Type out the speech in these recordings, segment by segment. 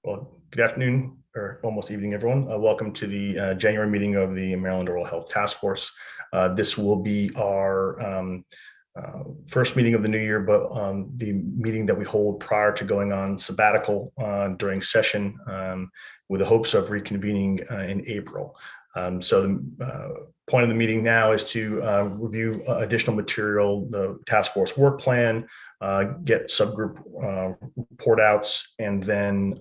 Well, good afternoon or almost evening, everyone. Welcome to the January meeting of the Maryland Oral Health Task Force. This will be our first meeting of the new year, but the meeting that we hold prior to going on sabbatical during session with the hopes of reconvening in April. So the point of the meeting now is to review additional material, the task force work plan, get subgroup report outs, and then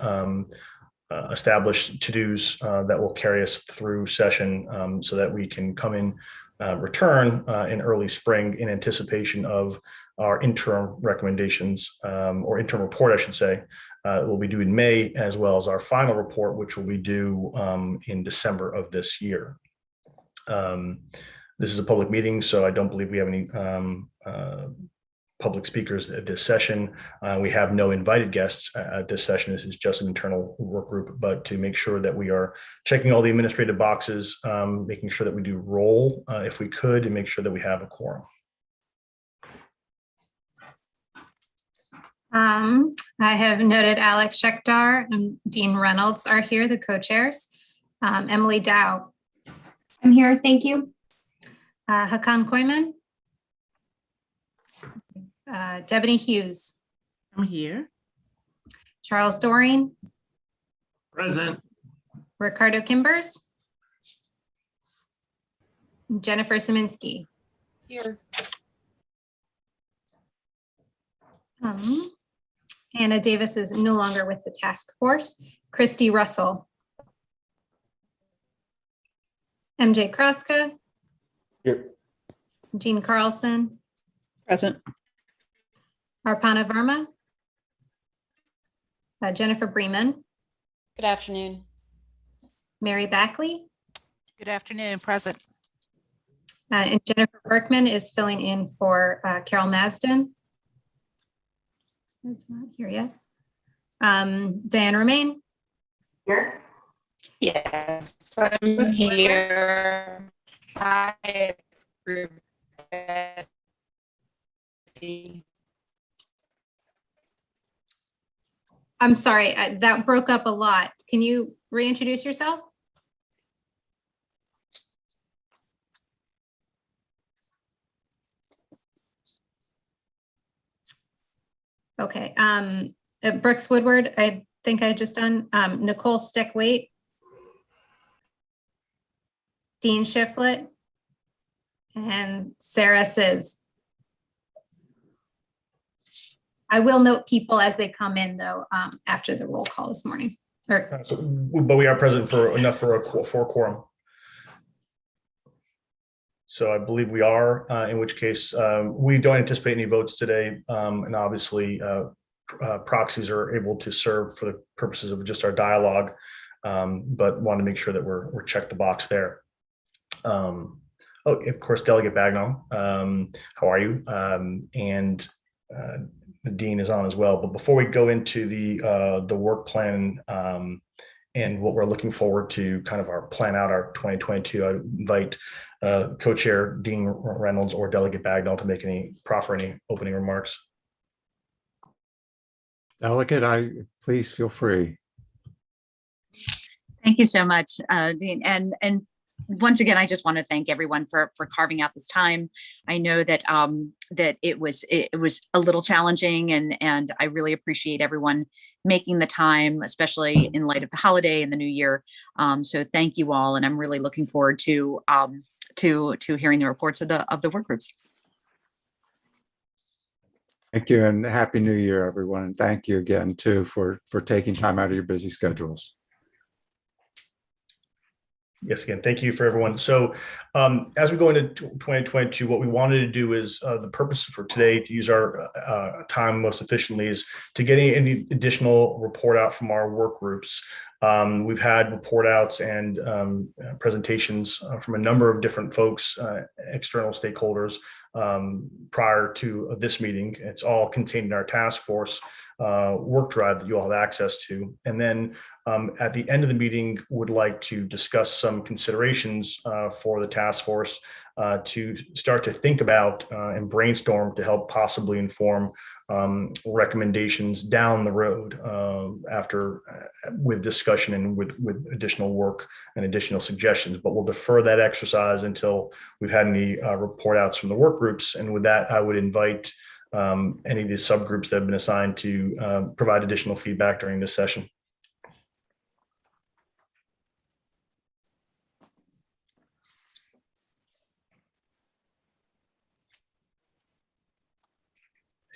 establish to-dos that will carry us through session so that we can come in, return in early spring in anticipation of our interim recommendations or interim report, I should say, will be due in May, as well as our final report, which will be due in December of this year. This is a public meeting, so I don't believe we have any public speakers at this session. We have no invited guests at this session. This is just an internal work group, but to make sure that we are checking all the administrative boxes, making sure that we do roll if we could, and make sure that we have a quorum. I have noted Alex Schechter and Dean Reynolds are here, the co-chairs. Emily Dow. I'm here, thank you. Hakan Koyman. Debony Hughes. I'm here. Charles Doreen. Present. Ricardo Kimbers. Jennifer Szyminski. Here. Anna Davis is no longer with the task force. Christy Russell. MJ Kraska. Here. Jean Carlson. Present. Arpana Verma. Jennifer Bremen. Good afternoon. Mary Backley. Good afternoon, present. And Jennifer Berkman is filling in for Carol Masden. It's not here yet. Diane Romaine. Here. Yes, I'm here. I I'm sorry, that broke up a lot. Can you reintroduce yourself? Okay, Brooks Woodward, I think I just done. Nicole Steckwaite. Dean Shiflett. And Sarah Sizz. I will note people as they come in, though, after the roll call this morning. But we are present for enough for a quorum. So I believe we are, in which case we don't anticipate any votes today. And obviously proxies are able to serve for the purposes of just our dialogue, but want to make sure that we're checked the box there. Oh, of course, Delegate Bagnall, how are you? And the Dean is on as well. But before we go into the work plan and what we're looking forward to, kind of our plan out our 2022, I invite co-chair Dean Reynolds or Delegate Bagnall to proffer any opening remarks. Delegate, please feel free. Thank you so much, Dean. And once again, I just want to thank everyone for carving out this time. I know that that it was a little challenging, and I really appreciate everyone making the time, especially in light of the holiday and the new year. So thank you all, and I'm really looking forward to hearing the reports of the work groups. Thank you, and Happy New Year, everyone. And thank you again, too, for taking time out of your busy schedules. Yes, again, thank you for everyone. So as we go into 2022, what we wanted to do is the purpose for today to use our time most efficiently is to get any additional report out from our work groups. We've had report outs and presentations from a number of different folks, external stakeholders prior to this meeting. It's all contained in our task force work drive that you all have access to. And then at the end of the meeting, would like to discuss some considerations for the task force to start to think about and brainstorm to help possibly inform recommendations down the road after with discussion and with additional work and additional suggestions. But we'll defer that exercise until we've had any report outs from the work groups. And with that, I would invite any of the subgroups that have been assigned to provide additional feedback during this session.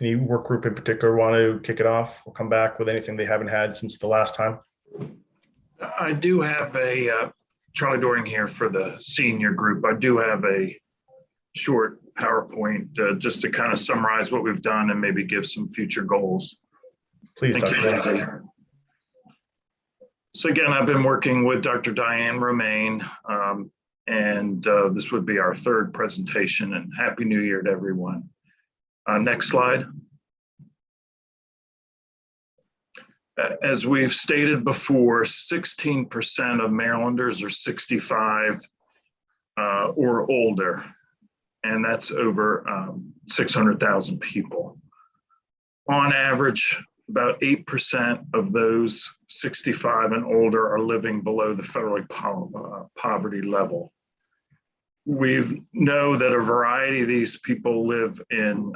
Any work group in particular want to kick it off? We'll come back with anything they haven't had since the last time. I do have a, Charlie Doring here for the senior group. I do have a short PowerPoint just to kind of summarize what we've done and maybe give some future goals. Please, Thank you, Dr. Lindsay. So again, I've been working with Dr. Diane Romaine, and this would be our third presentation, and Happy New Year to everyone. Next slide. As we've stated before, 16% of Marylanders are 65 or older, and that's over 600,000 people. On average, about 8% of those 65 and older are living below the federally poverty level. We know that a variety of these people live in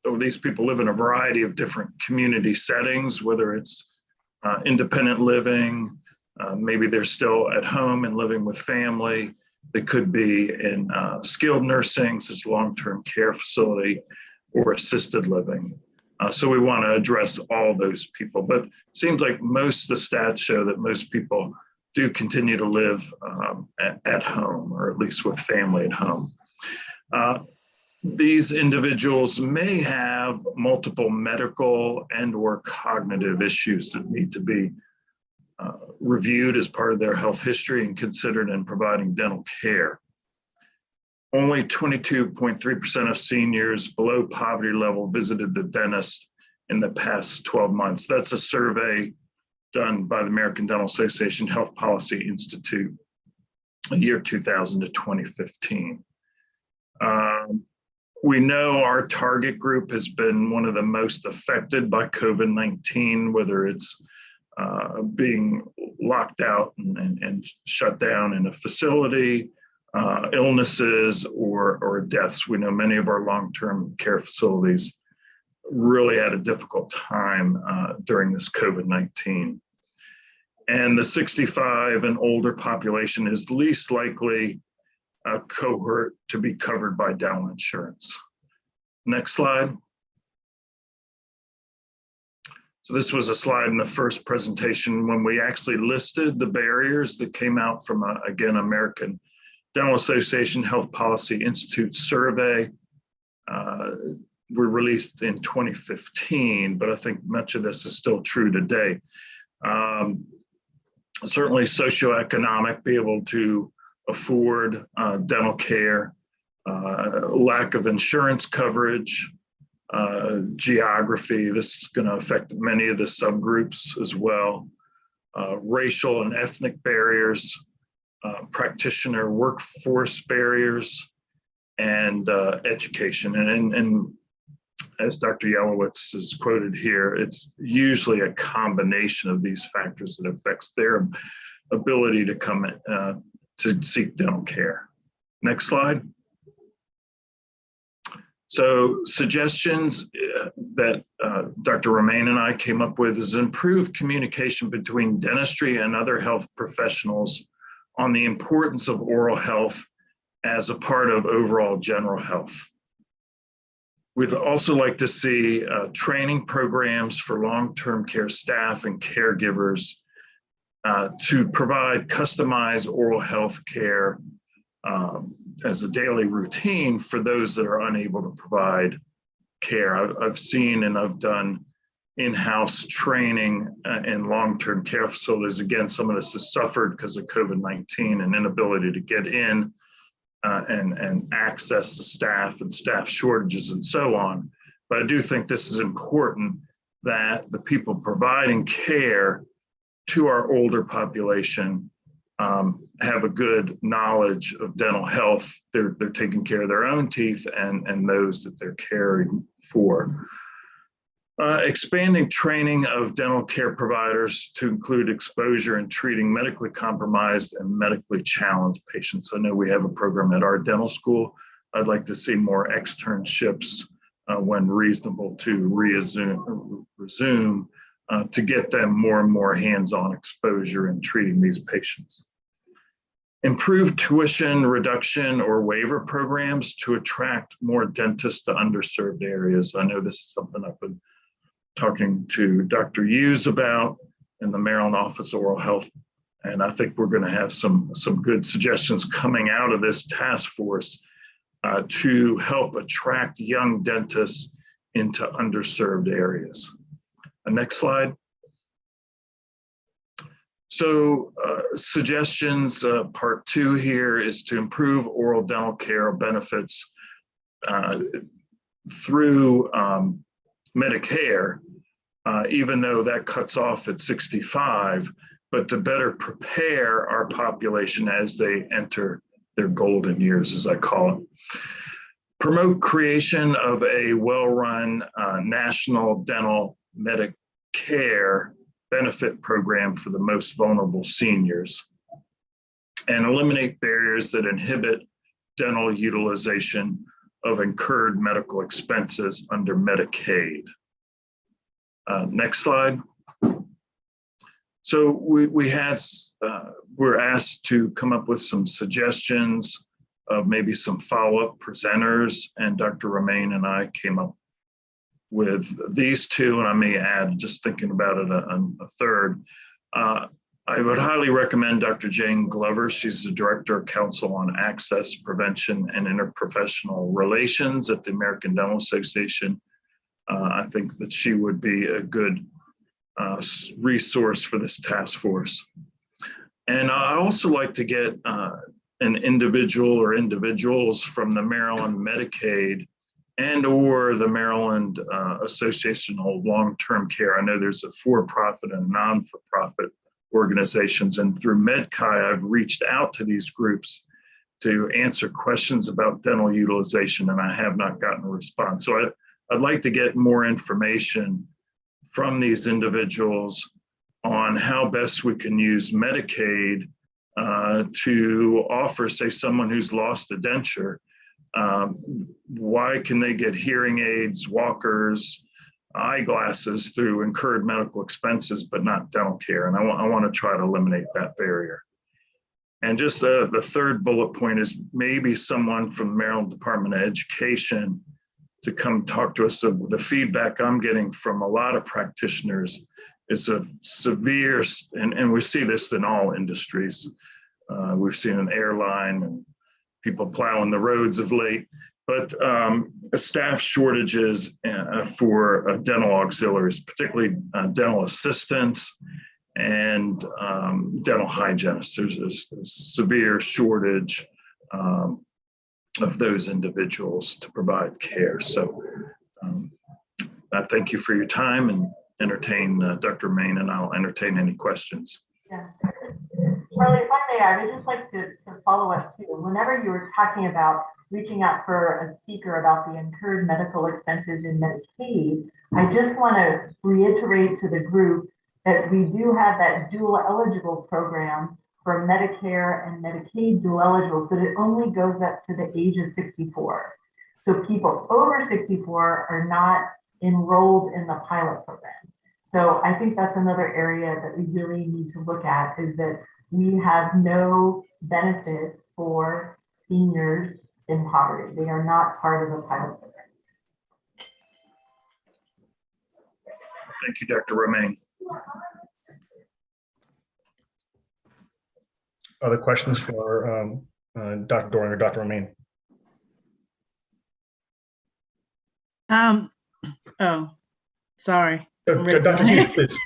a variety of different community settings, whether it's independent living, maybe they're still at home and living with family. They could be in skilled nursing, such as long-term care facility, or assisted living. So we want to address all those people, but it seems like most of the stats show that most people do continue to live at home, or at least with family at home. These individuals may have multiple medical and or cognitive issues that need to be reviewed as part of their health history and considered in providing dental care. Only 22.3% of seniors below poverty level visited the dentist in the past 12 months. That's a survey done by the American Dental Association Health Policy Institute, year 2000 to 2015. We know our target group has been one of the most affected by COVID-19, whether it's being locked out and shut down in a facility, illnesses, or deaths. We know many of our long-term care facilities really had a difficult time during this COVID-19. And the 65 and older population is least likely a cohort to be covered by dental insurance. Next slide. So this was a slide in the first presentation when we actually listed the barriers that came out from, again, American Dental Association Health Policy Institute survey. Were released in 2015, but I think much of this is still true today. Certainly socioeconomic, be able to afford dental care, lack of insurance coverage, geography. This is going to affect many of the subgroups as well. Racial and ethnic barriers, practitioner workforce barriers, and education. And as Dr. Yelowitz is quoted here, it's usually a combination of these factors that affects their ability to come to seek dental care. Next slide. So suggestions that Dr. Romaine and I came up with is improved communication between dentistry and other health professionals on the importance of oral health as a part of overall general health. We'd also like to see training programs for long-term care staff and caregivers to provide customized oral health care as a daily routine for those that are unable to provide care. I've seen and I've done in-house training in long-term care facilities. Again, some of this has suffered because of COVID-19 and inability to get in and access to staff and staff shortages and so on. But I do think this is important that the people providing care to our older population have a good knowledge of dental health. They're taking care of their own teeth and those that they're caring for. Expanding training of dental care providers to include exposure in treating medically compromised and medically challenged patients. I know we have a program at our dental school. I'd like to see more externships when reasonable to resume to get them more and more hands-on exposure in treating these patients. Improved tuition reduction or waiver programs to attract more dentists to underserved areas. I know this is something I've been talking to Dr. Hughes about in the Maryland Office of Oral Health. And I think we're going to have some good suggestions coming out of this task force to help attract young dentists into underserved areas. Next slide. So suggestions, part 2 here is to improve oral dental care benefits through Medicare, even though that cuts off at 65, but to better prepare our population as they enter their golden years, as I call it. Promote creation of a well-run national dental Medicare benefit program for the most vulnerable seniors, and eliminate barriers that inhibit dental utilization of incurred medical expenses under Medicaid. Next slide. So we're asked to come up with some suggestions of maybe some follow-up presenters, and Dr. Romain and I came up with these 2, and I may add, just thinking about it, a third. I would highly recommend Dr. Jane Glover. She's the Director of Council on Access, Prevention, and Interprofessional Relations at the American Dental Association. I think that she would be a good resource for this task force. And I also like to get an individual or individuals from the Maryland Medicaid and or the Maryland Association of Long-Term Care. I know there's a for-profit and non-for-profit organizations, and through MedChi, I've reached out to these groups to answer questions about dental utilization, and I have not gotten a response. So I'd like to get more information from these individuals on how best we can use Medicaid to offer, say, someone who's lost a denture, why can they get hearing aids, walkers, eyeglasses through incurred medical expenses, but not dental care? And I want to try to eliminate that barrier. And just the third bullet point is maybe someone from the Maryland Department of Education to come talk to us. So the feedback I'm getting from a lot of practitioners is a severe, and we see this in all industries. We've seen an airline and people plowing the roads of late, but staff shortages for dental auxiliaries, particularly dental assistants and dental hygienists. There's a severe shortage of those individuals to provide care. So I thank you for your time and entertain Dr. Romain, and I'll entertain any questions. Yeah. Charlie, if I may, I would just like to follow up too. Whenever you were talking about reaching out for a speaker about the incurred medical expenses in Medicaid, I just want to reiterate to the group that we do have that dual eligible program for Medicare and Medicaid dual eligible, but it only goes up to the age of 64. So people over 64 are not enrolled in the pilot program. So I think that's another area that we really need to look at, is that we have no benefit for seniors in poverty. They are not part of the pilot program. Thank you, Dr. Romain. Other questions for Dr. Doring or Dr. Romain? Oh, sorry. Dr. Hughes, please.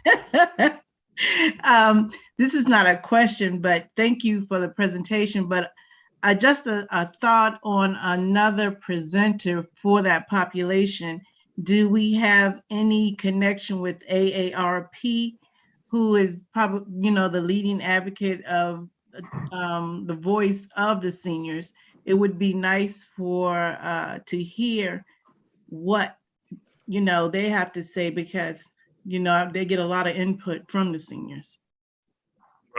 This is not a question, but thank you for the presentation. But just a thought on another presenter for that population. Do we have any connection with AARP, who is probably, the leading advocate of the voice of the seniors? It would be nice to hear what, they have to say, because, they get a lot of input from the seniors.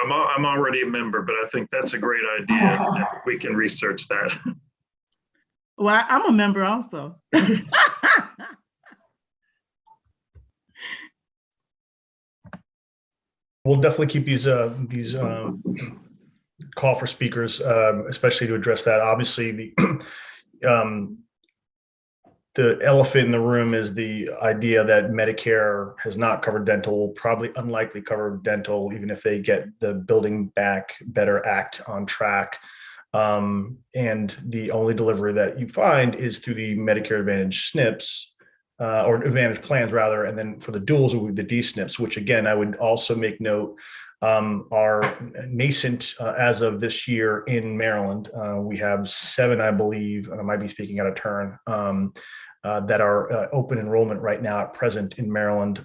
I'm already a member, but I think that's a great idea. We can research that. Well, I'm a member also. We'll definitely keep these call for speakers, especially to address that. Obviously, the elephant in the room is the idea that Medicare has not covered dental, probably unlikely cover dental, even if they get the Building Back Better Act on track. And the only delivery that you find is through the Medicare Advantage SNPs, or Advantage plans rather, and then for the duals, it would be the D-SNPs, which again, I would also make note are nascent as of this year in Maryland. We have 7, I believe, and I might be speaking out of turn, that are open enrollment right now at present in Maryland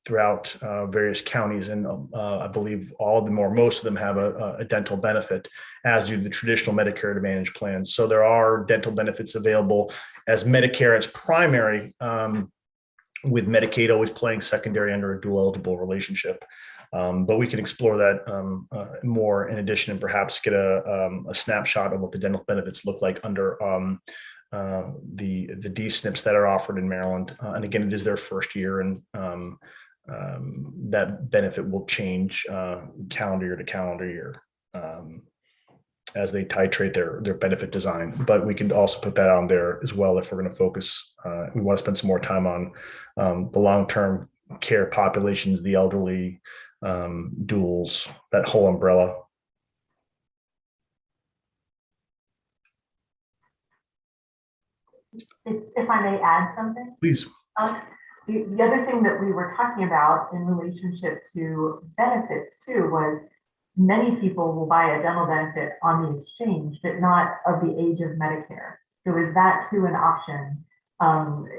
throughout various counties. And I believe all of them, or most of them, have a dental benefit, as do the traditional Medicare Advantage plans. So there are dental benefits available as Medicare as primary, with Medicaid always playing secondary under a dual eligible relationship. But we can explore that more in addition, and perhaps get a snapshot of what the dental benefits look like under the D-SNPs that are offered in Maryland. And again, it is their first year, and that benefit will change calendar year to calendar year as they titrate their benefit design. But we can also put that on there as well if we're going to focus. We want to spend some more time on the long-term care populations, the elderly, duals, that whole umbrella. If I may add something? Please. The other thing that we were talking about in relationship to benefits too was many people will buy a dental benefit on the exchange, but not of the age of Medicare. So is that too an option?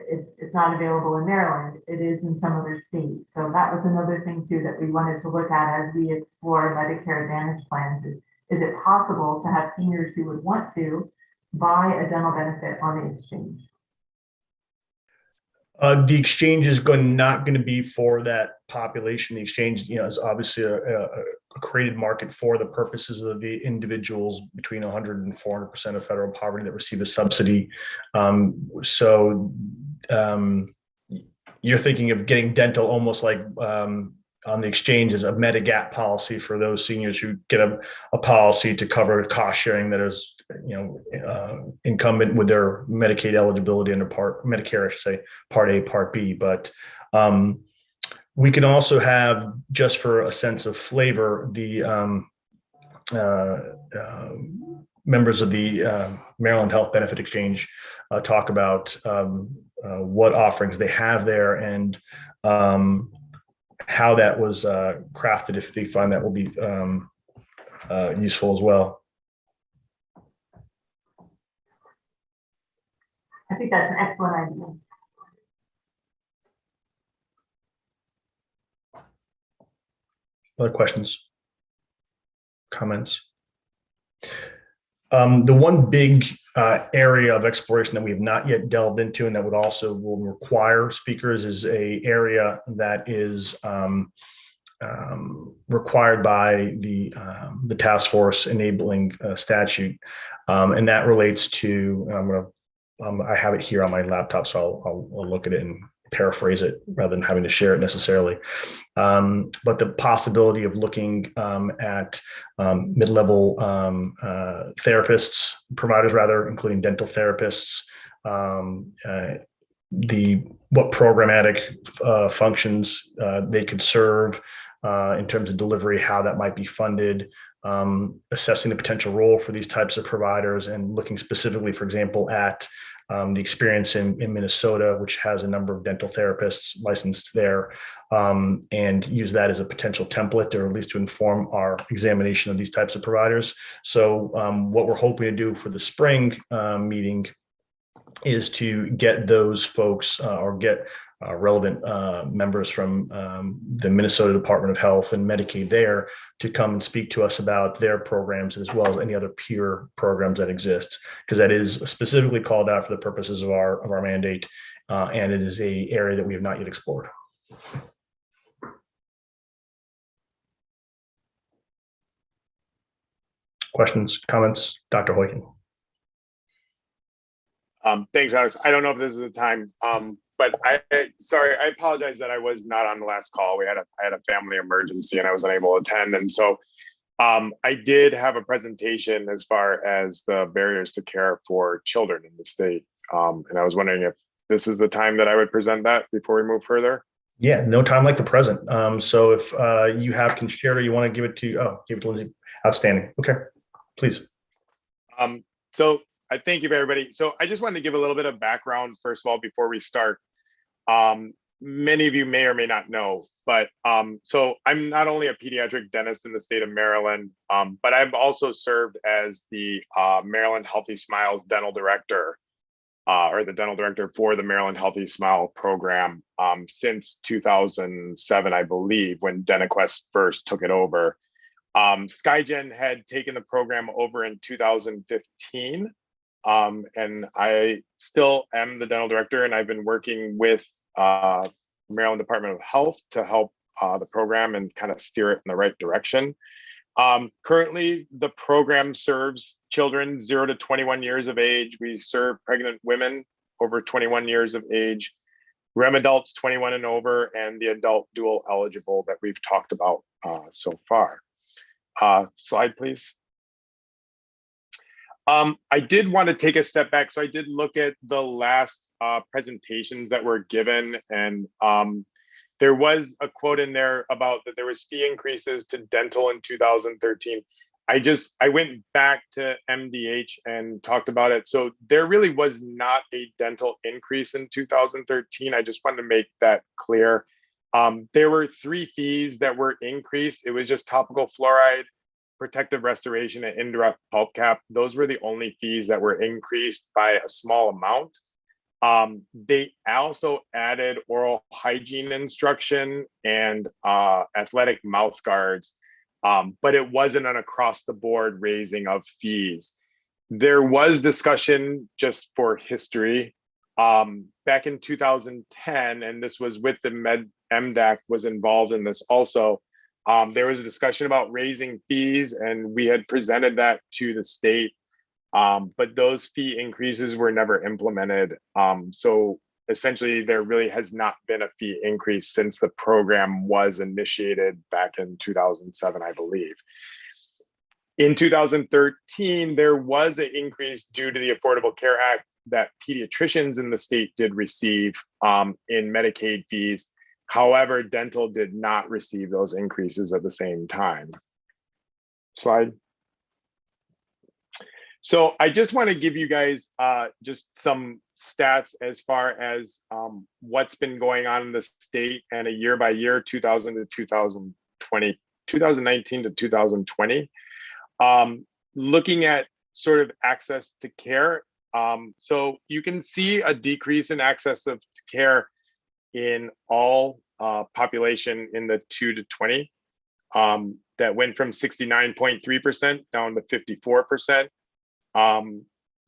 It's not available in Maryland. It is in some other states. So that was another thing too that we wanted to look at as we explore Medicare Advantage plans. Is it possible to have seniors who would want to buy a dental benefit on the exchange? The exchange is not going to be for that population. The exchange, is obviously a created market for the purposes of the individuals between 100 and 400% of federal poverty that receive a subsidy. So you're thinking of getting dental almost like on the exchange as a Medigap policy for those seniors who get a policy to cover cost sharing that is, incumbent with their Medicaid eligibility under Medicare, I should say, Part A, Part B. But we can also have, just for a sense of flavor, the members of the Maryland Health Benefit Exchange talk about what offerings they have there, and how that was crafted, if they find that will be useful as well. I think that's an excellent idea. Other questions? Comments? The one big area of exploration that we have not yet delved into, and that will require speakers, is a area that is required by the task force enabling statute, and that relates to. I have it here on my laptop, so I'll look at it and paraphrase it rather than having to share it necessarily. But the possibility of looking at mid-level therapists, providers rather, including dental therapists, what programmatic functions they could serve in terms of delivery, how that might be funded, assessing the potential role for these types of providers, and looking specifically, for example, at the experience in Minnesota, which has a number of dental therapists licensed there, and use that as a potential template, or at least to inform our examination of these types of providers. So what we're hoping to do for the spring meeting is to get those folks or get relevant members from the Minnesota Department of Health and Medicaid there to come and speak to us about their programs, as well as any other peer programs that exist, because that is specifically called out for the purposes of our mandate, and it is a area that we have not yet explored. Questions, comments, Dr. Hoykin? Thanks, Alex. I don't know if this is the time, but sorry, I apologize that I was not on the last call. I had a family emergency and I was unable to attend. And so I did have a presentation as far as the barriers to care for children in the state. And I was wondering if this is the time that I would present that before we move further. Yeah, no time like the present. So if you can share, you want to give it to Lindsay. Outstanding. Okay, please. So I thank you, everybody. So I just wanted to give a little bit of background, first of all, before we start. Many of you may or may not know, but so I'm not only a pediatric dentist in the state of Maryland, but I've also served as the Maryland Healthy Smiles dental director, or the dental director for the Maryland Healthy Smile program since 2007, I believe, when DentaQuest first took it over. SkyGen had taken the program over in 2015. And I still am the dental director, and I've been working with Maryland Department of Health to help the program and kind of steer it in the right direction. Currently, the program serves children 0 to 21 years of age. We serve pregnant women over 21 years of age, REM adults 21 and over, and the adult dual eligible that we've talked about so far. Slide, please. I did want to take a step back. So I did look at the last presentations that were given, and there was a quote in there about that there was fee increases to dental in 2013. I went back to MDH and talked about it. So there really was not a dental increase in 2013. I just wanted to make that clear. There were 3 fees that were increased. It was just topical fluoride, protective restoration, and indirect pulp cap. Those were the only fees that were increased by a small amount. They also added oral hygiene instruction and athletic mouth guards, but it wasn't an across the board raising of fees. There was discussion, just for history, back in 2010, and this was with the MDAC was involved in this also. There was a discussion about raising fees, and we had presented that to the state, but those fee increases were never implemented. So essentially, there really has not been a fee increase since the program was initiated back in 2007, I believe. In 2013, there was an increase due to the Affordable Care Act that pediatricians in the state did receive in Medicaid fees. However, dental did not receive those increases at the same time. Slide. So I just want to give you guys just some stats as far as what's been going on in the state and a year by year, 2000 to 2020, 2019 to 2020. Looking at sort of access to care. So you can see a decrease in access to care in all population in the 2 to 20, that went from 69.3% down to 54%.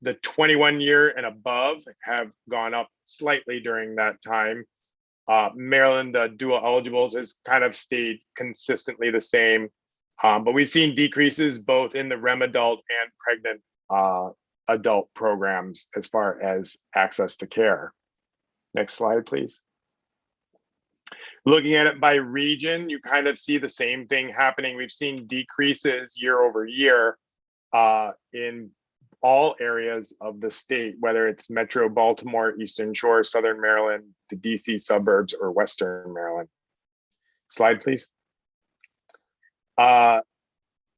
The 21 year and above have gone up slightly during that time. Maryland, the dual eligibles has kind of stayed consistently the same, but we've seen decreases both in the REM adult and pregnant adult programs as far as access to care. Next slide, please. Looking at it by region, you kind of see the same thing happening. We've seen decreases year over year in all areas of the state, whether it's Metro Baltimore, Eastern Shore, Southern Maryland, the DC suburbs, or Western Maryland. Slide, please.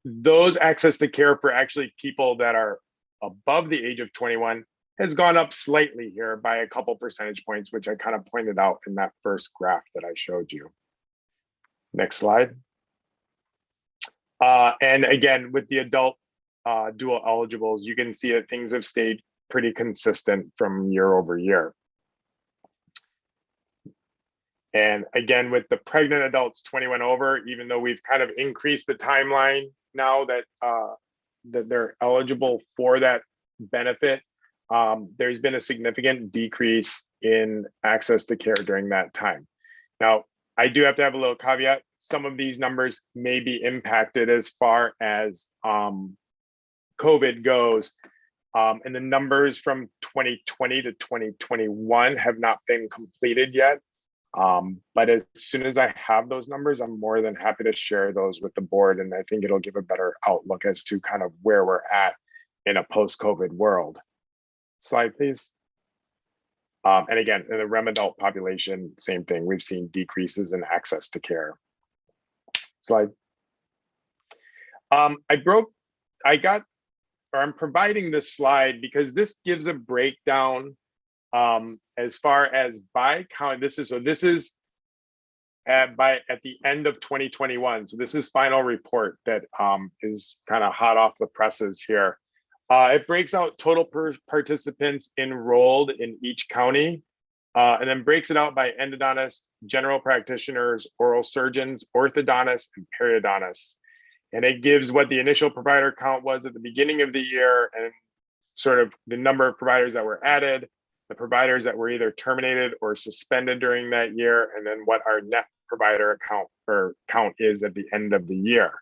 Those access to care for actually people that are above the age of 21 has gone up slightly here by a couple percentage points, which I kind of pointed out in that first graph that I showed you. Next slide. And again, with the adult dual eligibles, you can see that things have stayed pretty consistent from year over year. And again, with the pregnant adults 21 over, even though we've kind of increased the timeline now that that they're eligible for that benefit, there's been a significant decrease in access to care during that time. Now, I do have to have a little caveat. Some of these numbers may be impacted as far as COVID goes. And the numbers from 2020 to 2021 have not been completed yet. But as soon as I have those numbers, I'm more than happy to share those with the board. And I think it'll give a better outlook as to kind of where we're at in a post-COVID world. Slide, please. And again, in the REM adult population, same thing. We've seen decreases in access to care. Slide. I'm providing this slide because this gives a breakdown as far as by county. This is at the end of 2021. So this is final report that is kind of hot off the presses here. It breaks out total participants enrolled in each county, and then breaks it out by endodontists, general practitioners, oral surgeons, orthodontists, and periodontists. And it gives what the initial provider count was at the beginning of the year and sort of the number of providers that were added, the providers that were either terminated or suspended during that year, and then what our net provider count is at the end of the year.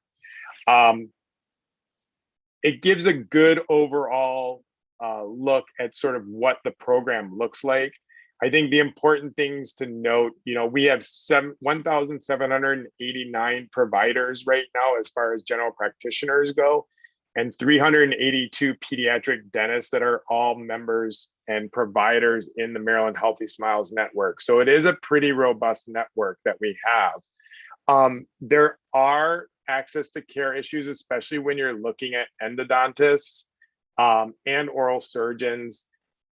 It gives a good overall look at sort of what the program looks like. I think the important things to note, we have 1,789 providers right now as far as general practitioners go, and 382 pediatric dentists that are all members and providers in the Maryland Healthy Smiles Network. So it is a pretty robust network that we have. There are access to care issues, especially when you're looking at endodontists and oral surgeons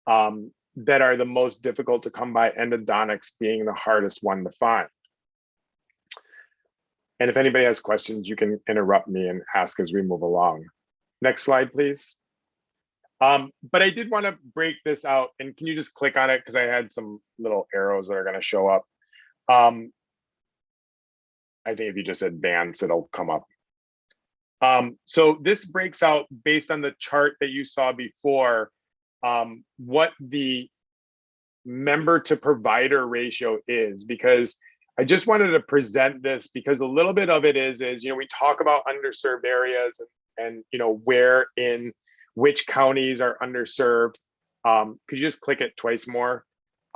that are the most difficult to come by, endodontics being the hardest one to find. And if anybody has questions, you can interrupt me and ask as we move along. Next slide, please. But I did want to break this out, and can you just click on it because I had some little arrows that are going to show up. I think if you just advance, it'll come up. So this breaks out based on the chart that you saw before, what the member to provider ratio is, because I just wanted to present this because a little bit of it is we talk about underserved areas and where in which counties are underserved. Could you just click it twice more?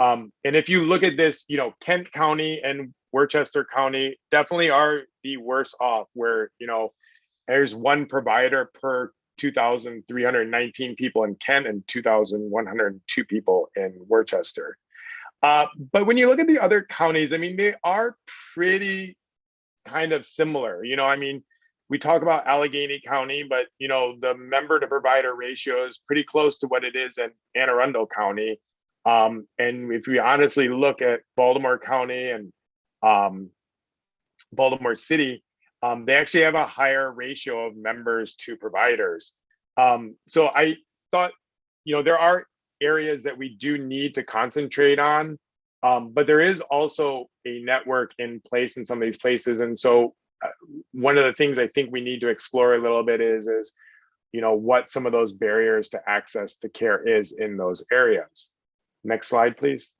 And if you look at this, Kent County and Worcester County definitely are the worst off, where there's one provider per 2,319 people in Kent and 2,102 people in Worcester. But when you look at the other counties, I mean, they are pretty kind of similar. We talk about Allegheny County, but the member to provider ratio is pretty close to what it is in Anne Arundel County. And if we honestly look at Baltimore County and Baltimore City, they actually have a higher ratio of members to providers. So I thought, there are areas that we do need to concentrate on, but there is also a network in place in some of these places. And so one of the things I think we need to explore a little bit is what some of those barriers to access to care is in those areas. Next slide, please.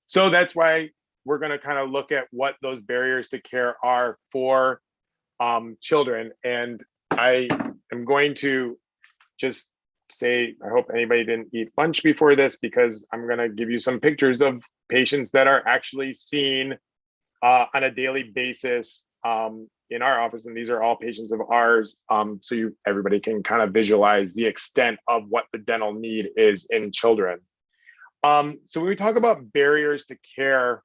So that's why we're going to kind of look at what those barriers to care are for children. And I am going to just say, I hope anybody didn't eat lunch before this, because I'm going to give you some pictures of patients that are actually seen on a daily basis in our office. And these are all patients of ours. So everybody can kind of visualize the extent of what the dental need is in children. So when we talk about barriers to care,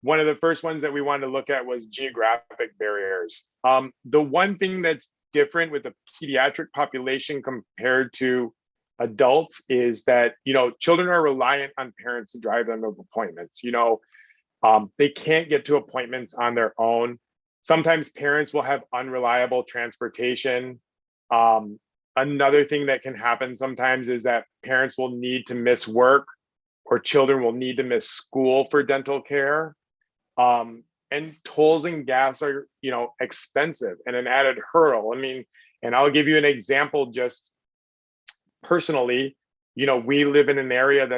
one of the first ones that we wanted to look at was geographic barriers. The one thing that's different with the pediatric population compared to adults is that, children are reliant on parents to drive them to appointments. They can't get to appointments on their own. Sometimes parents will have unreliable transportation. Another thing that can happen sometimes is that parents will need to miss work, or children will need to miss school for dental care. And tolls and gas are, expensive and an added hurdle. And I'll give you an example just personally. We live in an area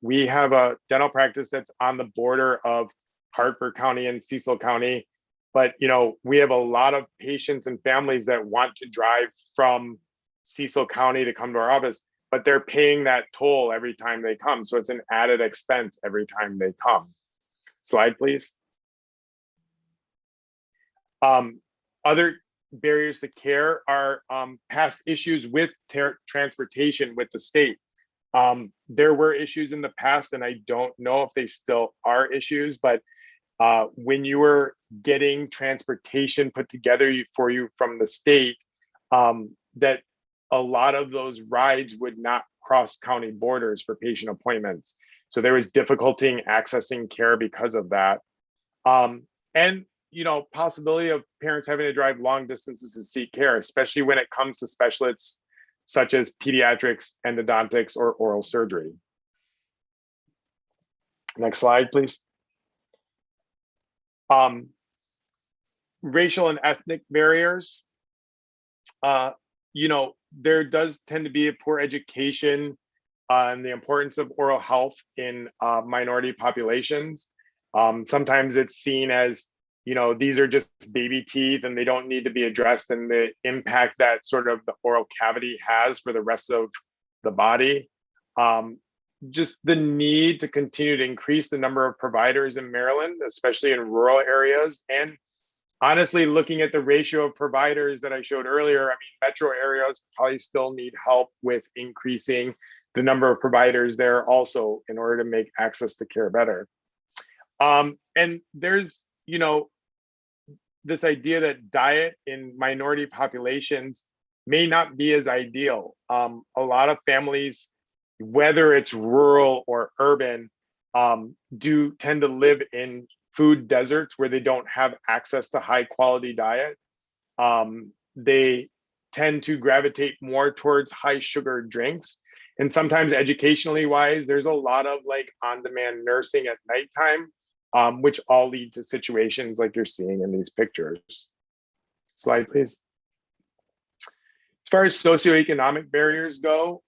we have a dental practice that's on the border of Hartford County and Cecil County. But, we have a lot of patients and families that want to drive from Cecil County to come to our office, but they're paying that toll every time they come. So it's an added expense every time they come. Slide, please. Other barriers to care are past issues with transportation with the state. There were issues in the past, and I don't know if they still are issues, but when you were getting transportation put together for you from the state, that a lot of those rides would not cross county borders for patient appointments. So there was difficulty in accessing care because of that. And possibility of parents having to drive long distances to seek care, especially when it comes to specialists such as pediatrics, endodontics, or oral surgery. Next slide, please. Racial and ethnic barriers. There does tend to be a poor education on the importance of oral health in minority populations. Sometimes it's seen as, these are just baby teeth and they don't need to be addressed, and the impact that sort of the oral cavity has for the rest of the body. Just the need to continue to increase the number of providers in Maryland, especially in rural areas. And honestly, looking at the ratio of providers that I showed earlier, metro areas probably still need help with increasing the number of providers there also in order to make access to care better. And there's, this idea that diet in minority populations may not be as ideal. A lot of families, whether it's rural or urban, do tend to live in food deserts where they don't have access to high quality diet. They tend to gravitate more towards high sugar drinks. And sometimes educationally wise, there's a lot of on-demand nursing at nighttime, which all lead to situations like you're seeing in these pictures. Slide, please. As far as socioeconomic barriers go,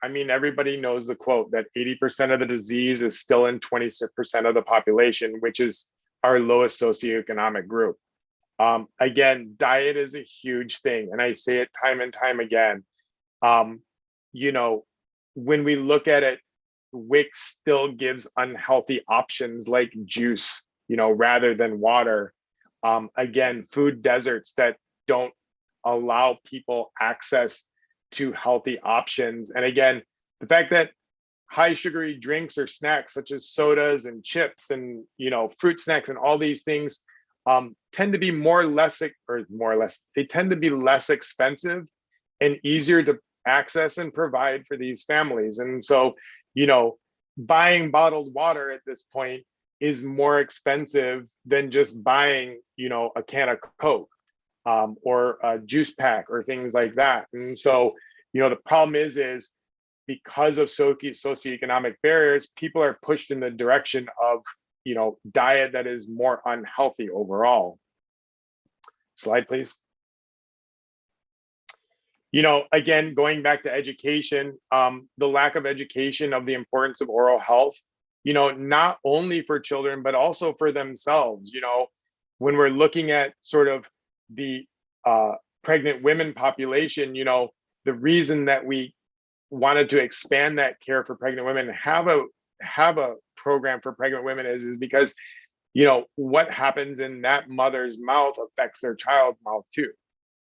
everybody knows the quote that 80% of the disease is still in 26% of the population, which is our lowest socioeconomic group. Again, diet is a huge thing, and I say it time and time again. When we look at it, WIC still gives unhealthy options like juice, rather than water. Again, food deserts that don't allow people access to healthy options. And again, the fact that high sugary drinks or snacks such as sodas and chips and fruit snacks and all these things tend to be they tend to be less expensive and easier to access and provide for these families. And so, buying bottled water at this point is more expensive than just buying, a can of Coke or a juice pack or things like that. And so, the problem is because of socioeconomic barriers, people are pushed in the direction of, diet that is more unhealthy overall. Slide, please. Again, going back to education, the lack of education of the importance of oral health, not only for children, but also for themselves. When we're looking at sort of the pregnant women population, the reason that we wanted to expand that care for pregnant women, have a program for pregnant women is because, what happens in that mother's mouth affects their child's mouth too.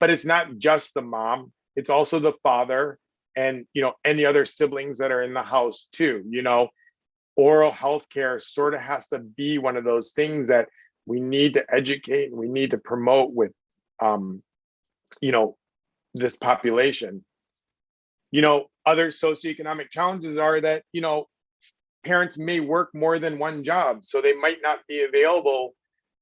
But it's not just the mom, it's also the father and, any other siblings that are in the house too. Oral health care sort of has to be one of those things that we need to educate and we need to promote with, this population. Other socioeconomic challenges are that, parents may work more than one job, so they might not be available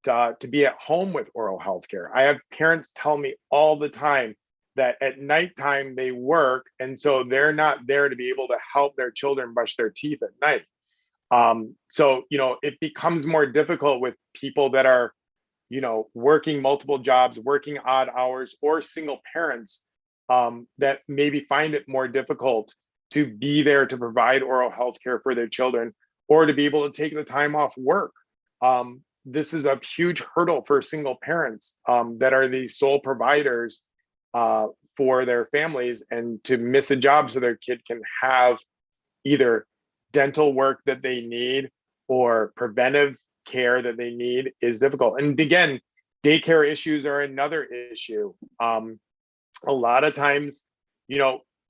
to be at home with oral health care. I have parents tell me all the time that at nighttime they work, and so they're not there to be able to help their children brush their teeth at night. So, it becomes more difficult with people that are, working multiple jobs, working odd hours, or single parents that maybe find it more difficult to be there to provide oral health care for their children, or to be able to take the time off work. This is a huge hurdle for single parents that are the sole providers for their families, and to miss a job so their kid can have either dental work that they need or preventive care that they need is difficult. And again, daycare issues are another issue. A lot of times,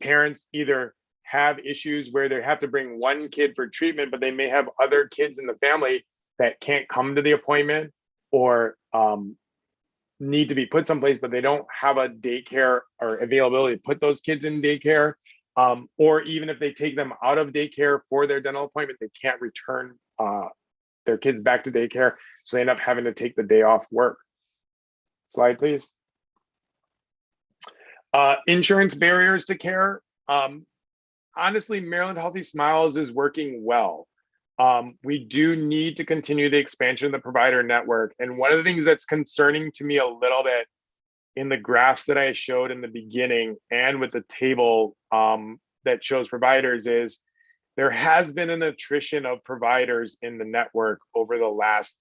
parents either have issues where they have to bring one kid for treatment, but they may have other kids in the family that can't come to the appointment, or need to be put someplace, but they don't have a daycare or availability to put those kids in daycare. Or even if they take them out of daycare for their dental appointment, they can't return their kids back to daycare. So they end up having to take the day off work. Slide, please. Insurance barriers to care. Honestly, Maryland Healthy Smiles is working well. We do need to continue the expansion of the provider network. And one of the things that's concerning to me a little bit in the graphs that I showed in the beginning and with the table that shows providers is there has been an attrition of providers in the network over the last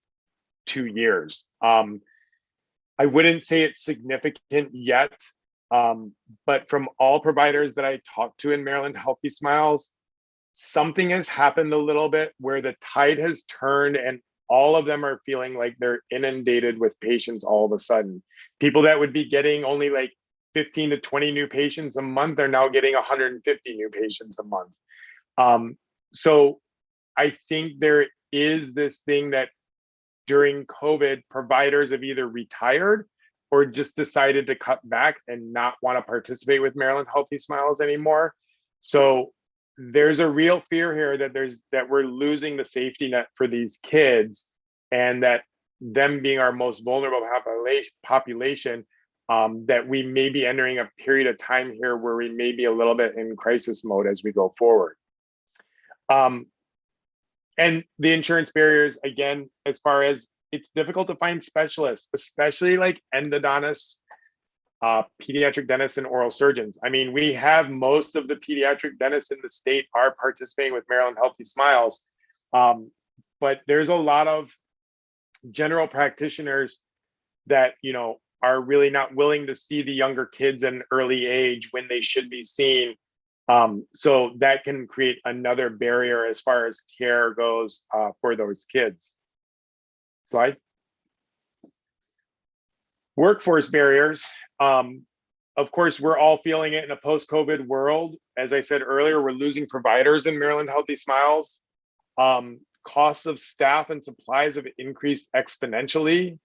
2 years. I wouldn't say it's significant yet, but from all providers that I talked to in Maryland Healthy Smiles, something has happened a little bit where the tide has turned, and all of them are feeling like they're inundated with patients all of a sudden. People that would be getting only like 15 to 20 new patients a month are now getting 150 new patients a month. So I think there is this thing that during COVID, providers have either retired or just decided to cut back and not want to participate with Maryland Healthy Smiles anymore. So there's a real fear here that we're losing the safety net for these kids, and that them being our most vulnerable population, that we may be entering a period of time here where we may be a little bit in crisis mode as we go forward. And the insurance barriers, again, as far as it's difficult to find specialists, especially like endodontists, pediatric dentists, and oral surgeons. I mean, we have most of the pediatric dentists in the state are participating with Maryland Healthy Smiles, but there's a lot of general practitioners that are really not willing to see the younger kids at an early age when they should be seen. So that can create another barrier as far as care goes for those kids. Slide. Workforce barriers. Of course, we're all feeling it in a post-COVID world. As I said earlier, we're losing providers in Maryland Healthy Smiles. Costs of staff and supplies have increased exponentially.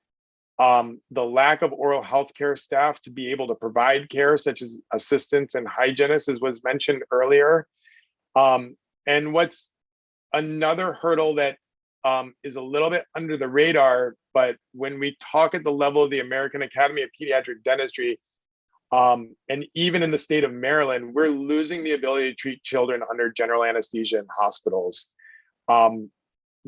The lack of oral health care staff to be able to provide care, such as assistants and hygienists, as was mentioned earlier. And what's another hurdle that is a little bit under the radar, but when we talk at the level of the American Academy of Pediatric Dentistry, and even in the state of Maryland, we're losing the ability to treat children under general anesthesia in hospitals.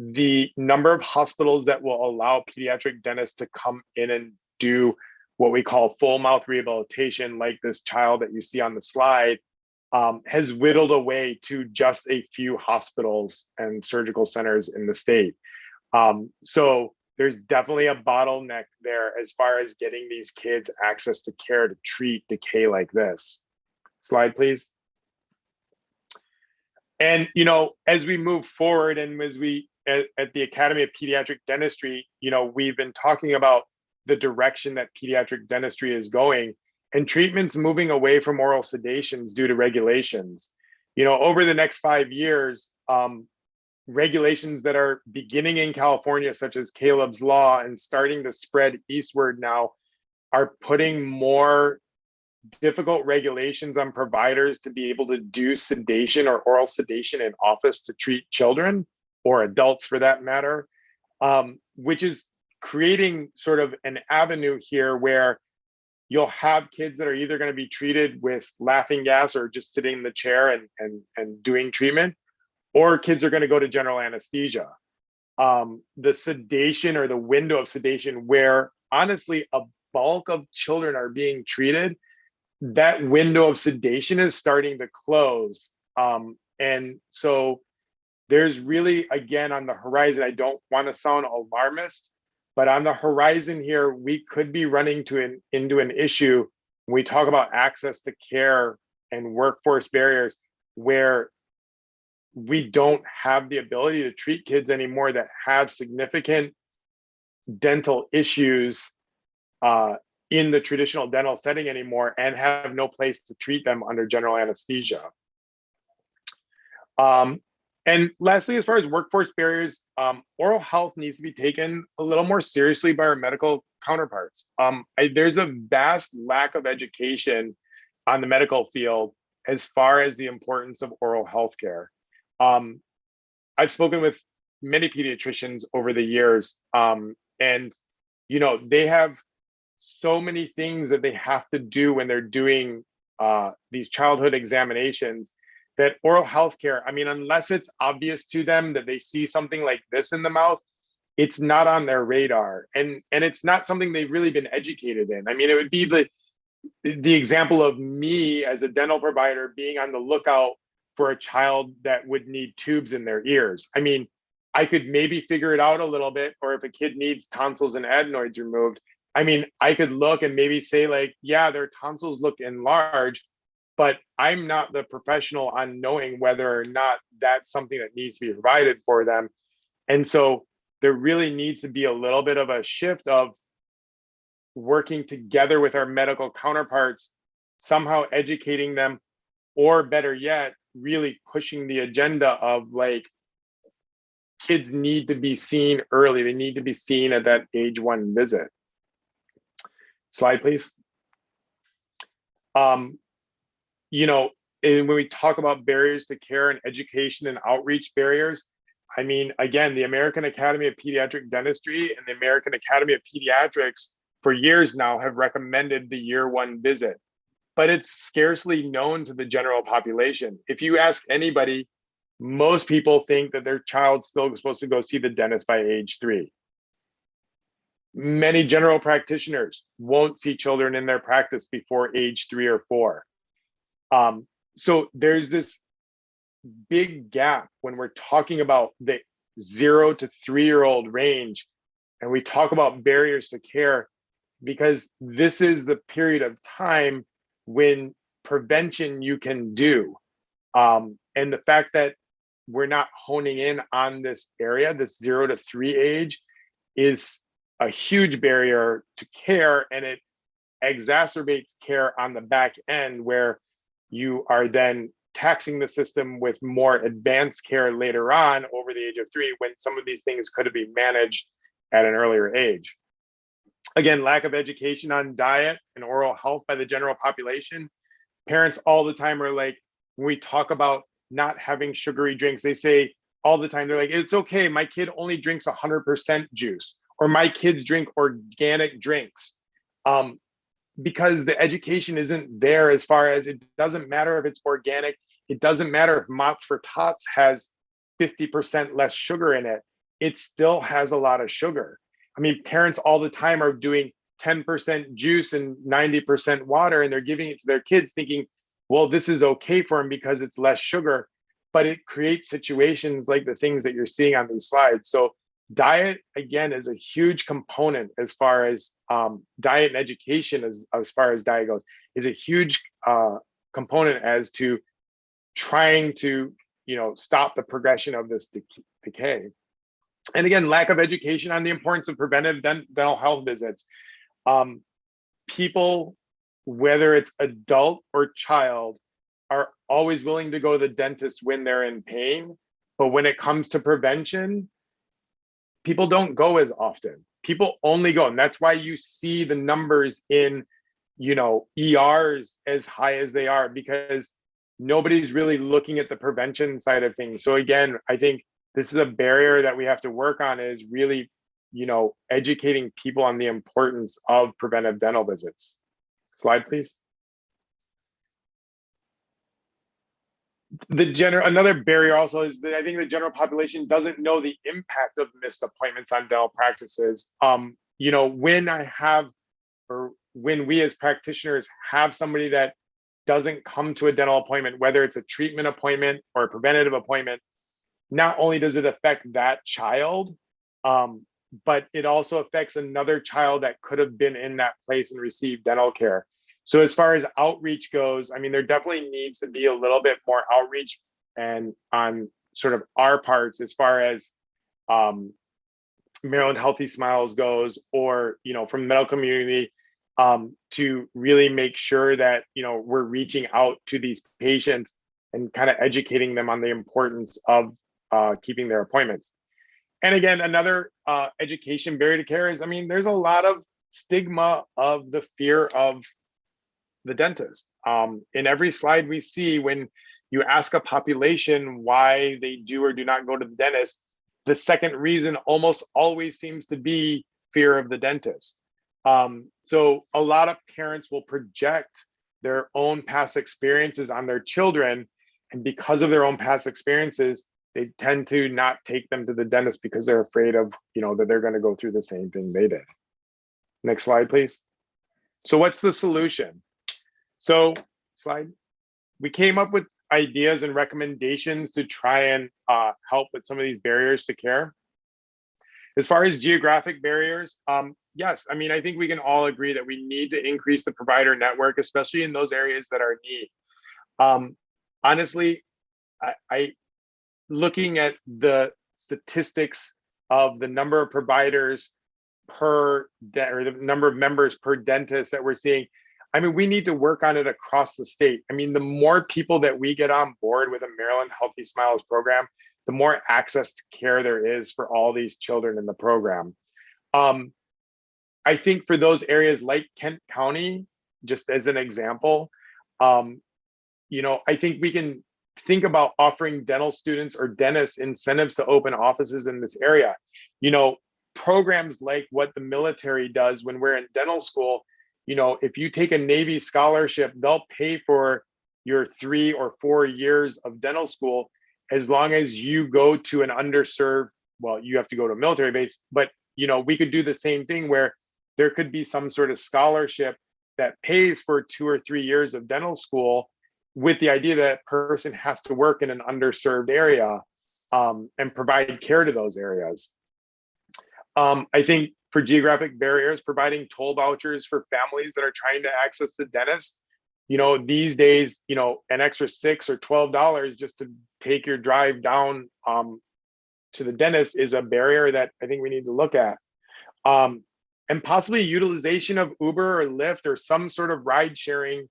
The number of hospitals that will allow pediatric dentists to come in and do what we call full mouth rehabilitation, like this child that you see on the slide, has whittled away to just a few hospitals and surgical centers in the state. So there's definitely a bottleneck there as far as getting these kids access to care to treat decay like this. Slide, please. And, as we move forward, and as we, at the Academy of Pediatric Dentistry, we've been talking about the direction that pediatric dentistry is going, and treatments moving away from oral sedations due to regulations. Over the next 5 years, regulations that are beginning in California, such as Caleb's Law, and starting to spread eastward now, are putting more difficult regulations on providers to be able to do sedation or oral sedation in office to treat children or adults for that matter, which is creating sort of an avenue here where you'll have kids that are either going to be treated with laughing gas or just sitting in the chair and doing treatment, or kids are going to go to general anesthesia. The sedation or the window of sedation where honestly a bulk of children are being treated, that window of sedation is starting to close. And so there's really, again, on the horizon, I don't want to sound alarmist, but on the horizon here, we could be running into an issue when we talk about access to care and workforce barriers where we don't have the ability to treat kids anymore that have significant dental issues in the traditional dental setting anymore and have no place to treat them under general anesthesia. And lastly, as far as workforce barriers, oral health needs to be taken a little more seriously by our medical counterparts. There's a vast lack of education on the medical field as far as the importance of oral health care. I've spoken with many pediatricians over the years, and they have so many things that they have to do when they're doing these childhood examinations that oral health care, I mean, unless it's obvious to them that they see something like this in the mouth, it's not on their radar. And it's not something they've really been educated in. I mean, it would be the example of me as a dental provider being on the lookout for a child that would need tubes in their ears. I mean, I could maybe figure it out a little bit, or if a kid needs tonsils and adenoids removed, I mean, I could look and maybe say like, yeah, their tonsils look enlarged, but I'm not the professional on knowing whether or not that's something that needs to be provided for them. And so there really needs to be a little bit of a shift of working together with our medical counterparts, somehow educating them, or better yet, really pushing the agenda of like, kids need to be seen early. They need to be seen at that age 1 visit. Slide, please. And when we talk about barriers to care and education and outreach barriers, I mean, again, the American Academy of Pediatric Dentistry and the American Academy of Pediatrics for years now have recommended the year 1 visit, but it's scarcely known to the general population. If you ask anybody, most people think that their child's still supposed to go see the dentist by age 3. Many general practitioners won't see children in their practice before age 3 or 4. So there's this big gap when we're talking about the 0 to 3-year-old range, and we talk about barriers to care, because this is the period of time when prevention you can do. And the fact that we're not honing in on this area, this 0 to 3 age, is a huge barrier to care, and it exacerbates care on the back end where you are then taxing the system with more advanced care later on over the age of 3 when some of these things could have been managed at an earlier age. Again, lack of education on diet and oral health by the general population. Parents all the time are like, when we talk about not having sugary drinks, they say all the time, they're like, it's okay, my kid only drinks 100% juice, or my kids drink organic drinks. Because the education isn't there as far as it doesn't matter if it's organic. It doesn't matter if Mott's for Tots has 50% less sugar in it. It still has a lot of sugar. I mean, parents all the time are doing 10% juice and 90% water, and they're giving it to their kids thinking, well, this is okay for them because it's less sugar, but it creates situations like the things that you're seeing on these slides. So diet, again, is a huge component as far as diet and education, as far as diet goes, is a huge component as to trying to, stop the progression of this decay. And again, lack of education on the importance of preventive dental health visits. People, whether it's adult or child, are always willing to go to the dentist when they're in pain. But when it comes to prevention, people don't go as often. People only go, and that's why you see the numbers in ERs as high as they are, because nobody's really looking at the prevention side of things. So again, I think this is a barrier that we have to work on, is really, educating people on the importance of preventive dental visits. Slide, please. Another barrier also is that I think the general population doesn't know the impact of missed appointments on dental practices. When we as practitioners have somebody that doesn't come to a dental appointment, whether it's a treatment appointment or a preventative appointment, not only does it affect that child, but it also affects another child that could have been in that place and received dental care. So as far as outreach goes, I mean, there definitely needs to be a little bit more outreach and on sort of our parts as far as Maryland Healthy Smiles goes, or, from the medical community, to really make sure that, we're reaching out to these patients and kind of educating them on the importance of keeping their appointments. And again, another education barrier to care is, I mean, there's a lot of stigma of the fear of the dentist. In every slide we see, when you ask a population why they do or do not go to the dentist, the second reason almost always seems to be fear of the dentist. So a lot of parents will project their own past experiences on their children, and because of their own past experiences, they tend to not take them to the dentist because they're afraid of, that they're going to go through the same thing they did. Next slide, please. So what's the solution? So slide. We came up with ideas and recommendations to try and help with some of these barriers to care. As far as geographic barriers, yes, I mean, I think we can all agree that we need to increase the provider network, especially in those areas that are in need. Honestly, I looking at the statistics of the number of providers or the number of members per dentist that we're seeing, I mean, we need to work on it across the state. I mean, the more people that we get on board with a Maryland Healthy Smiles program, the more access to care there is for all these children in the program. I think for those areas like Kent County, just as an example, I think we can think about offering dental students or dentists incentives to open offices in this area. Programs like what the military does when we're in dental school, if you take a Navy scholarship, they'll pay for your 3 or 4 years of dental school, as long as you go to an underserved, well, you have to go to a military base, but we could do the same thing where there could be some sort of scholarship that pays for 2 or 3 years of dental school, with the idea that person has to work in an underserved area and provide care to those areas. I think for geographic barriers, providing toll vouchers for families that are trying to access the dentist, these days, an extra $6 or $12 just to take your drive down to the dentist is a barrier that I think we need to look at. And possibly utilization of Uber or Lyft or some sort of ride sharing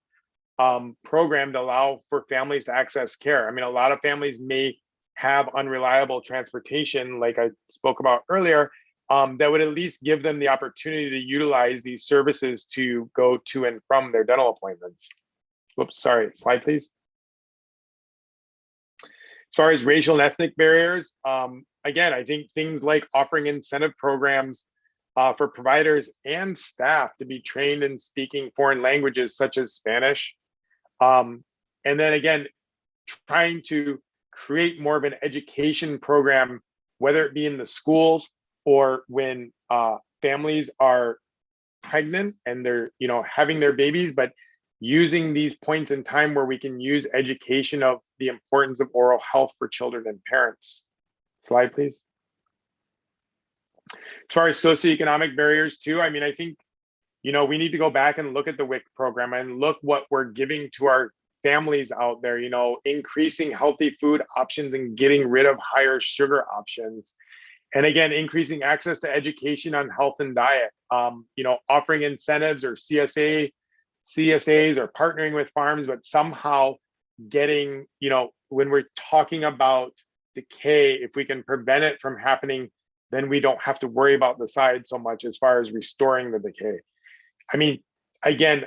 program to allow for families to access care. I mean, a lot of families may have unreliable transportation, like I spoke about earlier, that would at least give them the opportunity to utilize these services to go to and from their dental appointments. Whoops, sorry, slide please. As far as racial and ethnic barriers, again, I think things like offering incentive programs for providers and staff to be trained in speaking foreign languages such as Spanish. And then again, trying to create more of an education program, whether it be in the schools or when families are pregnant and they're having their babies, but using these points in time where we can use education of the importance of oral health for children and parents. Slide, please. As far as socioeconomic barriers too, I mean, I think, we need to go back and look at the WIC program and look what we're giving to our families out there, increasing healthy food options and getting rid of higher sugar options. And again, increasing access to education on health and diet, offering incentives or CSAs or partnering with farms, but somehow getting, when we're talking about decay, if we can prevent it from happening, then we don't have to worry about the side so much as far as restoring the decay. I mean, again,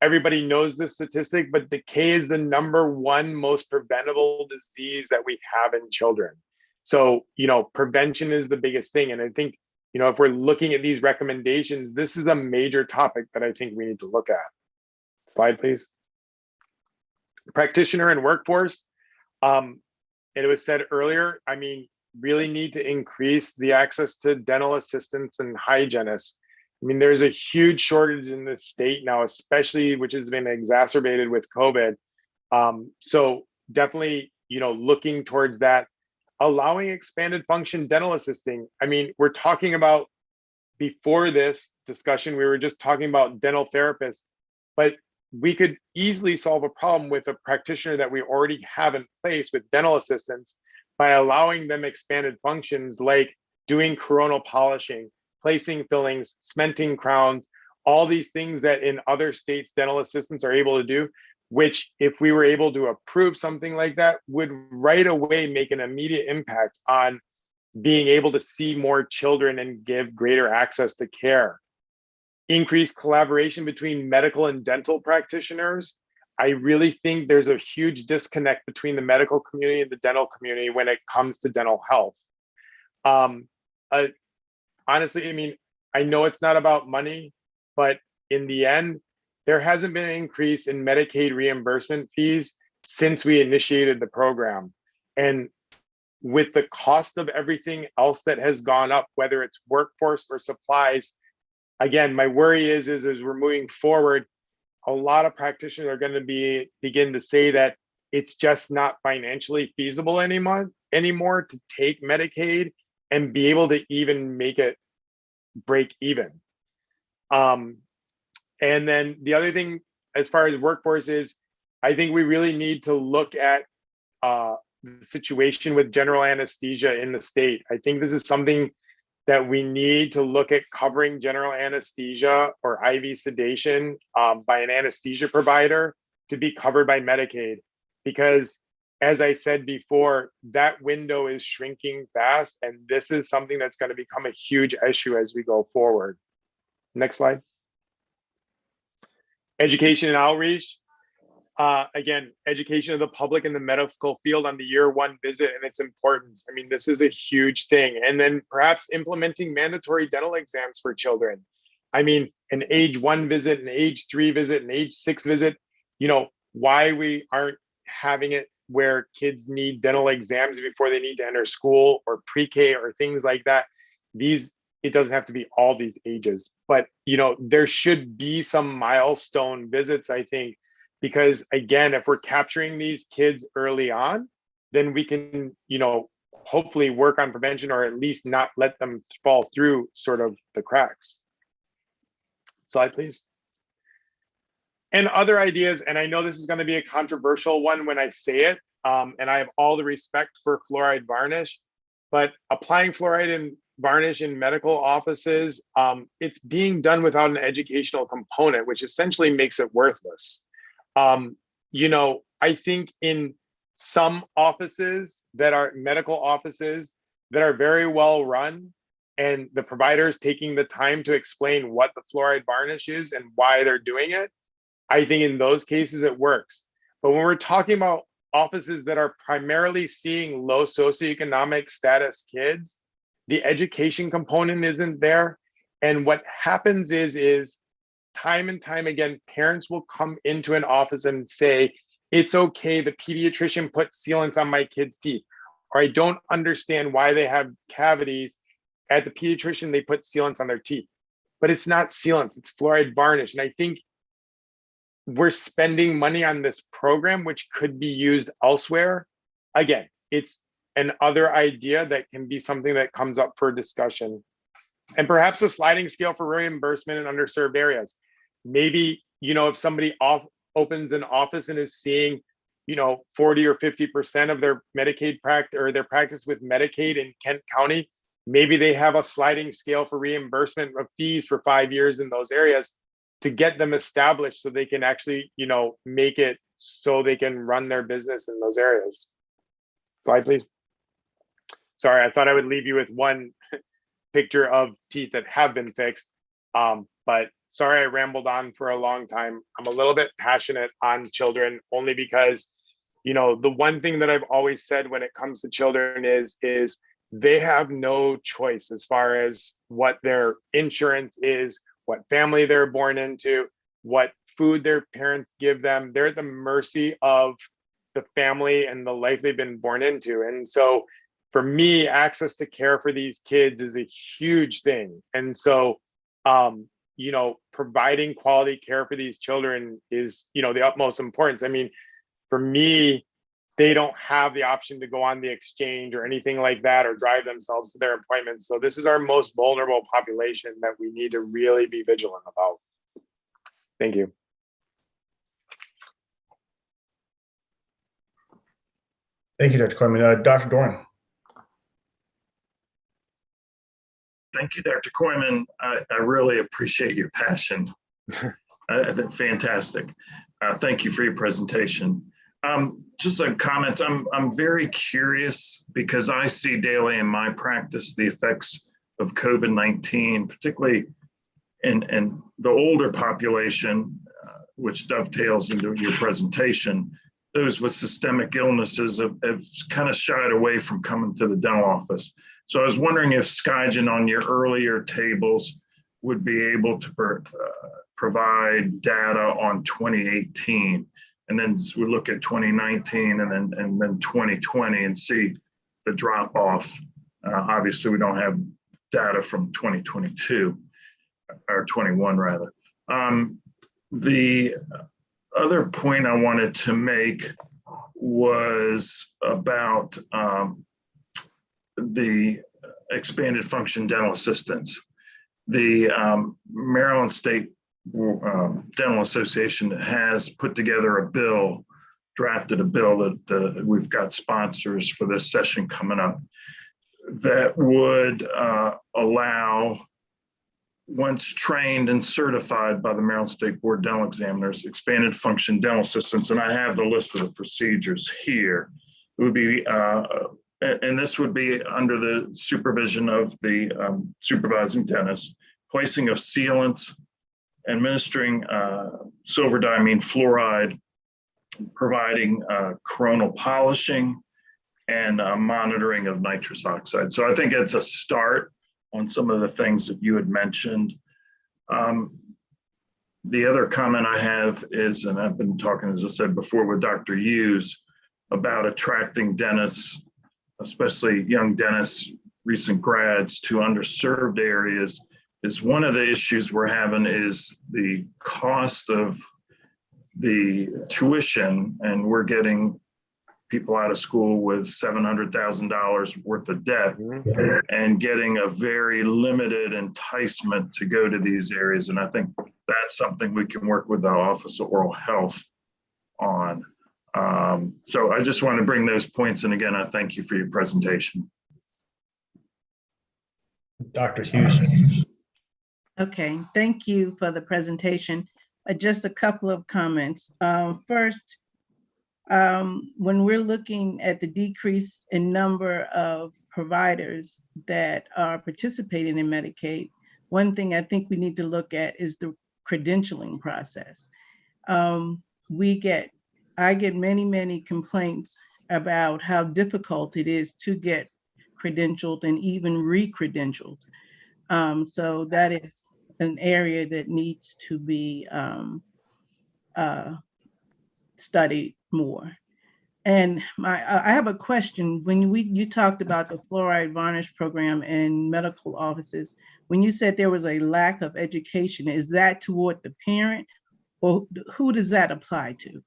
everybody knows this statistic, but decay is the #1 most preventable disease that we have in children. So, prevention is the biggest thing. And I think, if we're looking at these recommendations, this is a major topic that I think we need to look at. Slide, please. Practitioner and workforce. It was said earlier, really need to increase the access to dental assistants and hygienists. There's a huge shortage in this state now, especially, which has been exacerbated with COVID. So definitely, looking towards that, allowing expanded function dental assisting. We're talking about, before this discussion, we were just talking about dental therapists, but we could easily solve a problem with a practitioner that we already have in place with dental assistants by allowing them expanded functions like doing coronal polishing, placing fillings, cementing crowns, all these things that in other states dental assistants are able to do, which if we were able to approve something like that would right away make an immediate impact on being able to see more children and give greater access to care. Increased collaboration between medical and dental practitioners. I really think there's a huge disconnect between the medical community and the dental community when it comes to dental health. Honestly, I know it's not about money, but in the end, there hasn't been an increase in Medicaid reimbursement fees since we initiated the program. And with the cost of everything else that has gone up, whether it's workforce or supplies, again, my worry is as we're moving forward, a lot of practitioners are going to begin to say that it's just not financially feasible anymore to take Medicaid and be able to even make it break even. And then the other thing, as far as workforce is, I think we really need to look at the situation with general anesthesia in the state. I think this is something that we need to look at, covering general anesthesia or IV sedation by an anesthesia provider to be covered by Medicaid. Because as I said before, that window is shrinking fast, and this is something that's going to become a huge issue as we go forward. Next slide. Education and outreach. Again, education of the public in the medical field on the year 1 visit and its importance. This is a huge thing. And then perhaps implementing mandatory dental exams for children. An age 1 visit, an age 3 visit, an age 6 visit, why we aren't having it where kids need dental exams before they need to enter school or pre-K or things like that. It doesn't have to be all these ages, but there should be some milestone visits, I think, because again, if we're capturing these kids early on, then we can, hopefully work on prevention, or at least not let them fall through sort of the cracks. Slide, please. And other ideas, and I know this is going to be a controversial one when I say it, and I have all the respect for fluoride varnish, but applying fluoride and varnish in medical offices, it's being done without an educational component, which essentially makes it worthless. I think in some offices that are medical offices that are very well run, and the providers taking the time to explain what the fluoride varnish is and why they're doing it, I think in those cases it works. But when we're talking about offices that are primarily seeing low socioeconomic status kids, the education component isn't there. And what happens is time and time again, parents will come into an office and say, it's okay, the pediatrician put sealants on my kid's teeth, or I don't understand why they have cavities. At the pediatrician, they put sealants on their teeth, but it's not sealants, it's fluoride varnish. And I think we're spending money on this program, which could be used elsewhere. Again, it's another idea that can be something that comes up for discussion. And perhaps a sliding scale for reimbursement in underserved areas. Maybe, if somebody opens an office and is seeing, 40 or 50% of their Medicaid practice or their practice with Medicaid in Kent County, maybe they have a sliding scale for reimbursement of fees for 5 years in those areas to get them established so they can actually, make it so they can run their business in those areas. Slide, please. Sorry, I thought I would leave you with one picture of teeth that have been fixed. But sorry I rambled on for a long time. I'm a little bit passionate on children only because, you know, the one thing that I've always said when it comes to children is they have no choice as far as what their insurance is, what family they're born into, what food their parents give them. They're at the mercy of the family and the life they've been born into. And so for me, access to care for these kids is a huge thing. And so, you know, providing quality care for these children is, you know, the utmost importance. I mean, for me, they don't have the option to go on the exchange or anything like that or drive themselves to their appointments. So this is our most vulnerable population that we need to really be vigilant about. Thank you. Thank you, Dr. Koyman. Dr. Doran. Thank you, Dr. Koyman. I really appreciate your passion. I think fantastic. Thank you for your presentation. Just some comments. I'm very curious because I see daily in my practice the effects of COVID-19, particularly in the older population, which dovetails into your presentation. Those with systemic illnesses have kind of shied away from coming to the dental office. So I was wondering if Skygen on your earlier tables would be able to provide data on 2018. And then we look at 2019 and then 2020 and see the drop off. Obviously, we don't have data from 2022 or 21 rather. The other point I wanted to make was about the expanded function dental assistants. The Maryland State Dental Association has put together a bill, drafted a bill that we've got sponsors for this session coming up that would allow, once trained and certified by the Maryland State Board Dental Examiners, expanded function dental assistants, and I have the list of the procedures here. It would be, and this would be under the supervision of the supervising dentist, placing of sealants, administering silver-diamine fluoride, providing coronal polishing, and monitoring of nitrous oxide. So I think it's a start on some of the things that you had mentioned. The other comment I have is, and I've been talking, as I said before, with Dr. Hughes about attracting dentists, especially young dentists, recent grads, to underserved areas. Is one of the issues we're having is the cost of the tuition, and we're getting people out of school with $700,000 worth of debt and getting a very limited enticement to go to these areas. And I think that's something we can work with the Office of Oral Health on. So I just want to bring those points. And again, I thank you for your presentation. Dr. Hughes. Okay, thank you for the presentation. Just a couple of comments. First, when we're looking at the decrease in number of providers that are participating in Medicaid, one thing I think we need to look at is the credentialing process. I get many complaints about how difficult it is to get credentialed and even re-credentialed. So that is an area that needs to be studied more. And I have a question. When you talked about the fluoride varnish program in medical offices, when you said there was a lack of education, is that toward the parent, or who does that apply to?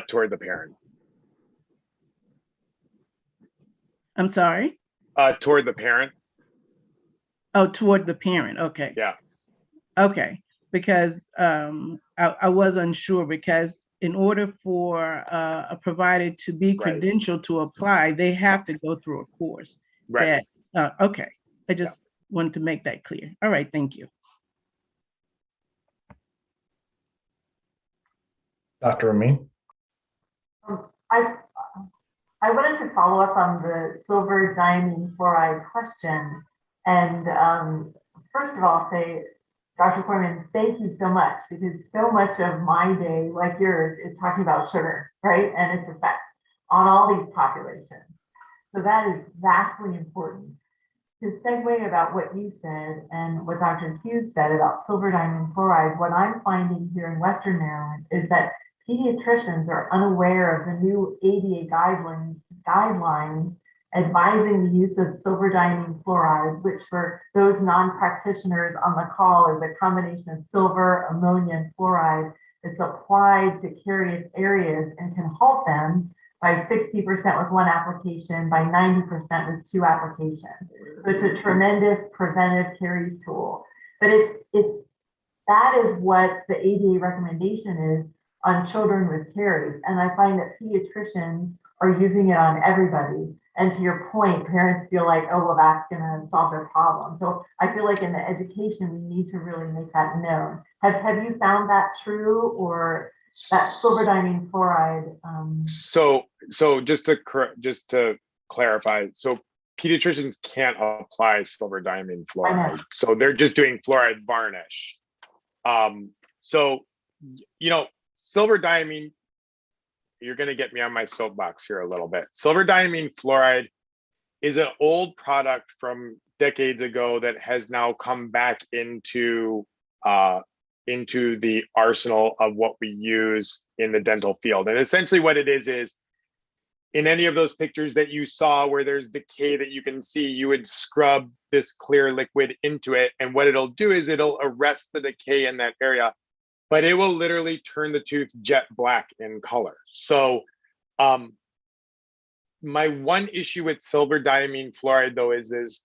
Toward the parent. I'm sorry? Toward the parent. Oh, toward the parent. Okay. Yeah. Okay. Because I was unsure, because in order for a provider to be credentialed to apply, they have to go through a course. Right. Okay. I just wanted to make that clear. All right. Thank you. Dr. Amin. I wanted to follow up on the silver diamine fluoride question. And first of all, say Dr. Corman, thank you so much, because so much of my day, like yours, is talking about sugar, right? And its effects on all these populations. So that is vastly important. To segue about what you said and what Dr. Hughes said about silver diamond fluoride, what I'm finding here in Western Maryland is that pediatricians are unaware of the new ADA guidelines advising the use of silver diamine fluoride, which for those non-practitioners on the call is a combination of silver, ammonia, and fluoride that's applied to carious areas and can halt them by 60% with one application, by 90% with two applications. So it's a tremendous preventive caries tool. But that is what the ADA recommendation is on children with caries. And I find that pediatricians are using it on everybody. And to your point, parents feel like, oh, well, that's gonna solve their problem. So I feel like in the education, we need to really make that known. Have you found that true, or that silver diamine fluoride? So just to clarify, so pediatricians can't apply silver diamine fluoride. So they're just doing fluoride varnish. So, silver diamine, you're going to get me on my soapbox here a little bit. Silver diamine fluoride is an old product from decades ago that has now come back into the arsenal of what we use in the dental field. And essentially what it is in any of those pictures that you saw where there's decay that you can see, you would scrub this clear liquid into it. And what it'll do is it'll arrest the decay in that area, but it will literally turn the tooth jet black in color. So my one issue with silver diamine fluoride though is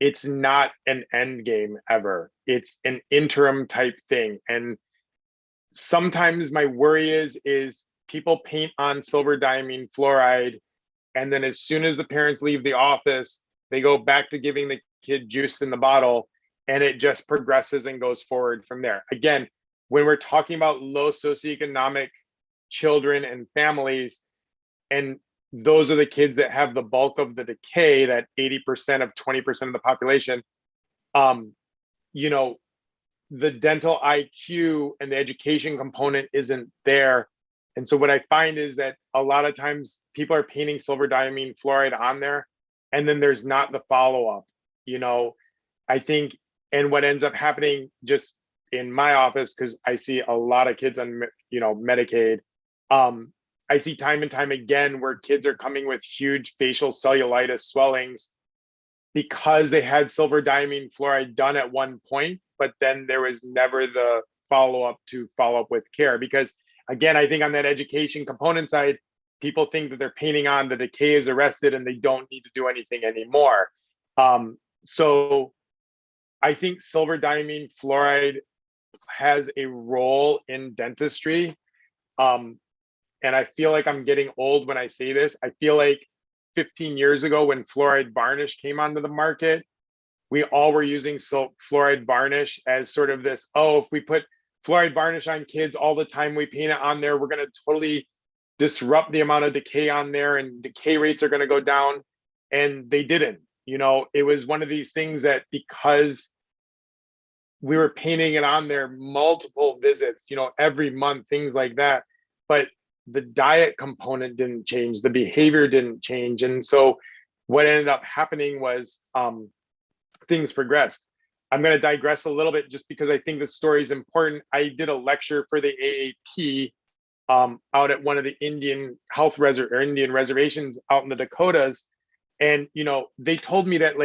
it's not an end game ever. It's an interim type thing. And sometimes my worry is people paint on silver diamine fluoride, and then as soon as the parents leave the office, they go back to giving the kid juice in the bottle, and it just progresses and goes forward from there. Again, when we're talking about low socioeconomic children and families, and those are the kids that have the bulk of the decay, that 80% of 20% of the population, the dental IQ and the education component isn't there. And so what I find is that a lot of times people are painting silver diamine fluoride on there, and then there's not the follow-up, I think. And what ends up happening just in my office, because I see a lot of kids on, Medicaid, I see time and time again where kids are coming with huge facial cellulitis swellings because they had silver diamine fluoride done at one point, but then there was never the follow-up with care. Because again, I think on that education component side, people think that they're painting on the decay is arrested and they don't need to do anything anymore. So I think silver diamine fluoride has a role in dentistry. And I feel like I'm getting old when I say this. I feel like 15 years ago when fluoride varnish came onto the market, we all were using fluoride varnish as sort of this, if we put fluoride varnish on kids all the time, we paint it on there, we're going to totally disrupt the amount of decay on there and decay rates are going to go down. And they didn't. It was one of these things that because we were painting it on there multiple visits, every month, things like that. But the diet component didn't change, the behavior didn't change. And so what ended up happening was things progressed. I'm going to digress a little bit just because I think the story is important. I did a lecture for the AAP out at one of the Indian reservations out in the Dakotas. And, they told me that